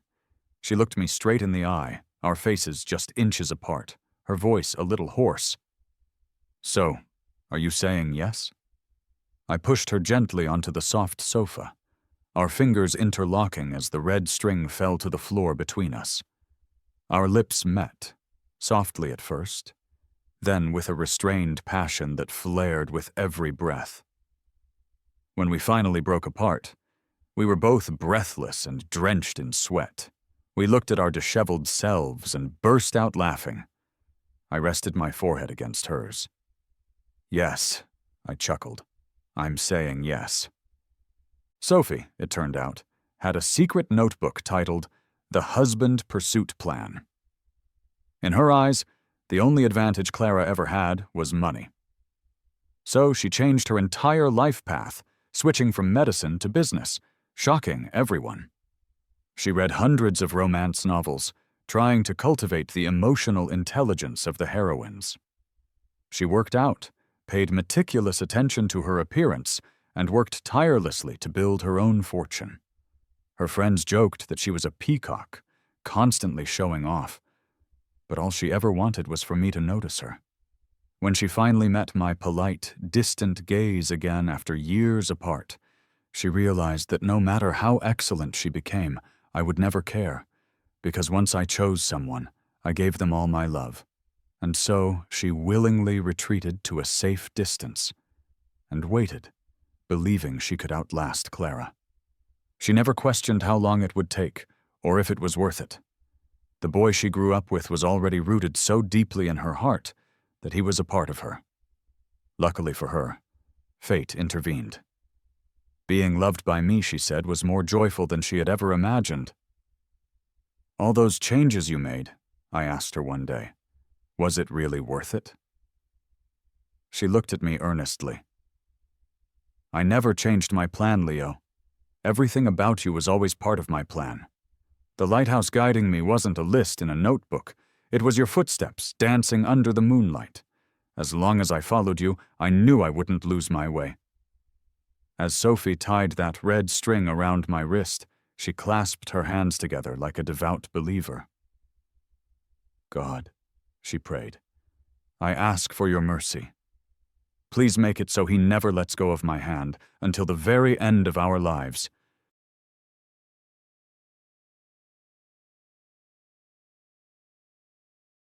She looked me straight in the eye, our faces just inches apart, her voice a little hoarse. "So, are you saying yes?" I pushed her gently onto the soft sofa, our fingers interlocking as the red string fell to the floor between us. Our lips met, softly at first, then with a restrained passion that flared with every breath. When we finally broke apart, we were both breathless and drenched in sweat. We looked at our disheveled selves and burst out laughing. I rested my forehead against hers. "Yes," I chuckled. "I'm saying yes." Sophie, it turned out, had a secret notebook titled The Husband Pursuit Plan. In her eyes, the only advantage Clara ever had was money. So she changed her entire life path, switching from medicine to business, shocking everyone. She read hundreds of romance novels, trying to cultivate the emotional intelligence of the heroines. She worked out, paid meticulous attention to her appearance, and worked tirelessly to build her own fortune. Her friends joked that she was a peacock, constantly showing off, but all she ever wanted was for me to notice her. When she finally met my polite, distant gaze again after years apart, she realized that no matter how excellent she became, I would never care, because once I chose someone, I gave them all my love. And so she willingly retreated to a safe distance and waited, believing she could outlast Clara. She never questioned how long it would take or if it was worth it. The boy she grew up with was already rooted so deeply in her heart that he was a part of her. Luckily for her, fate intervened. Being loved by me, she said, was more joyful than she had ever imagined. "All those changes you made," I asked her one day, "was it really worth it?" She looked at me earnestly. "I never changed my plan, Leo. Everything about you was always part of my plan. The lighthouse guiding me wasn't a list in a notebook. It was your footsteps dancing under the moonlight. As long as I followed you, I knew I wouldn't lose my way." As Sophie tied that red string around my wrist, she clasped her hands together like a devout believer. "God," she prayed, "I ask for your mercy. Please make it so he never lets go of my hand until the very end of our lives,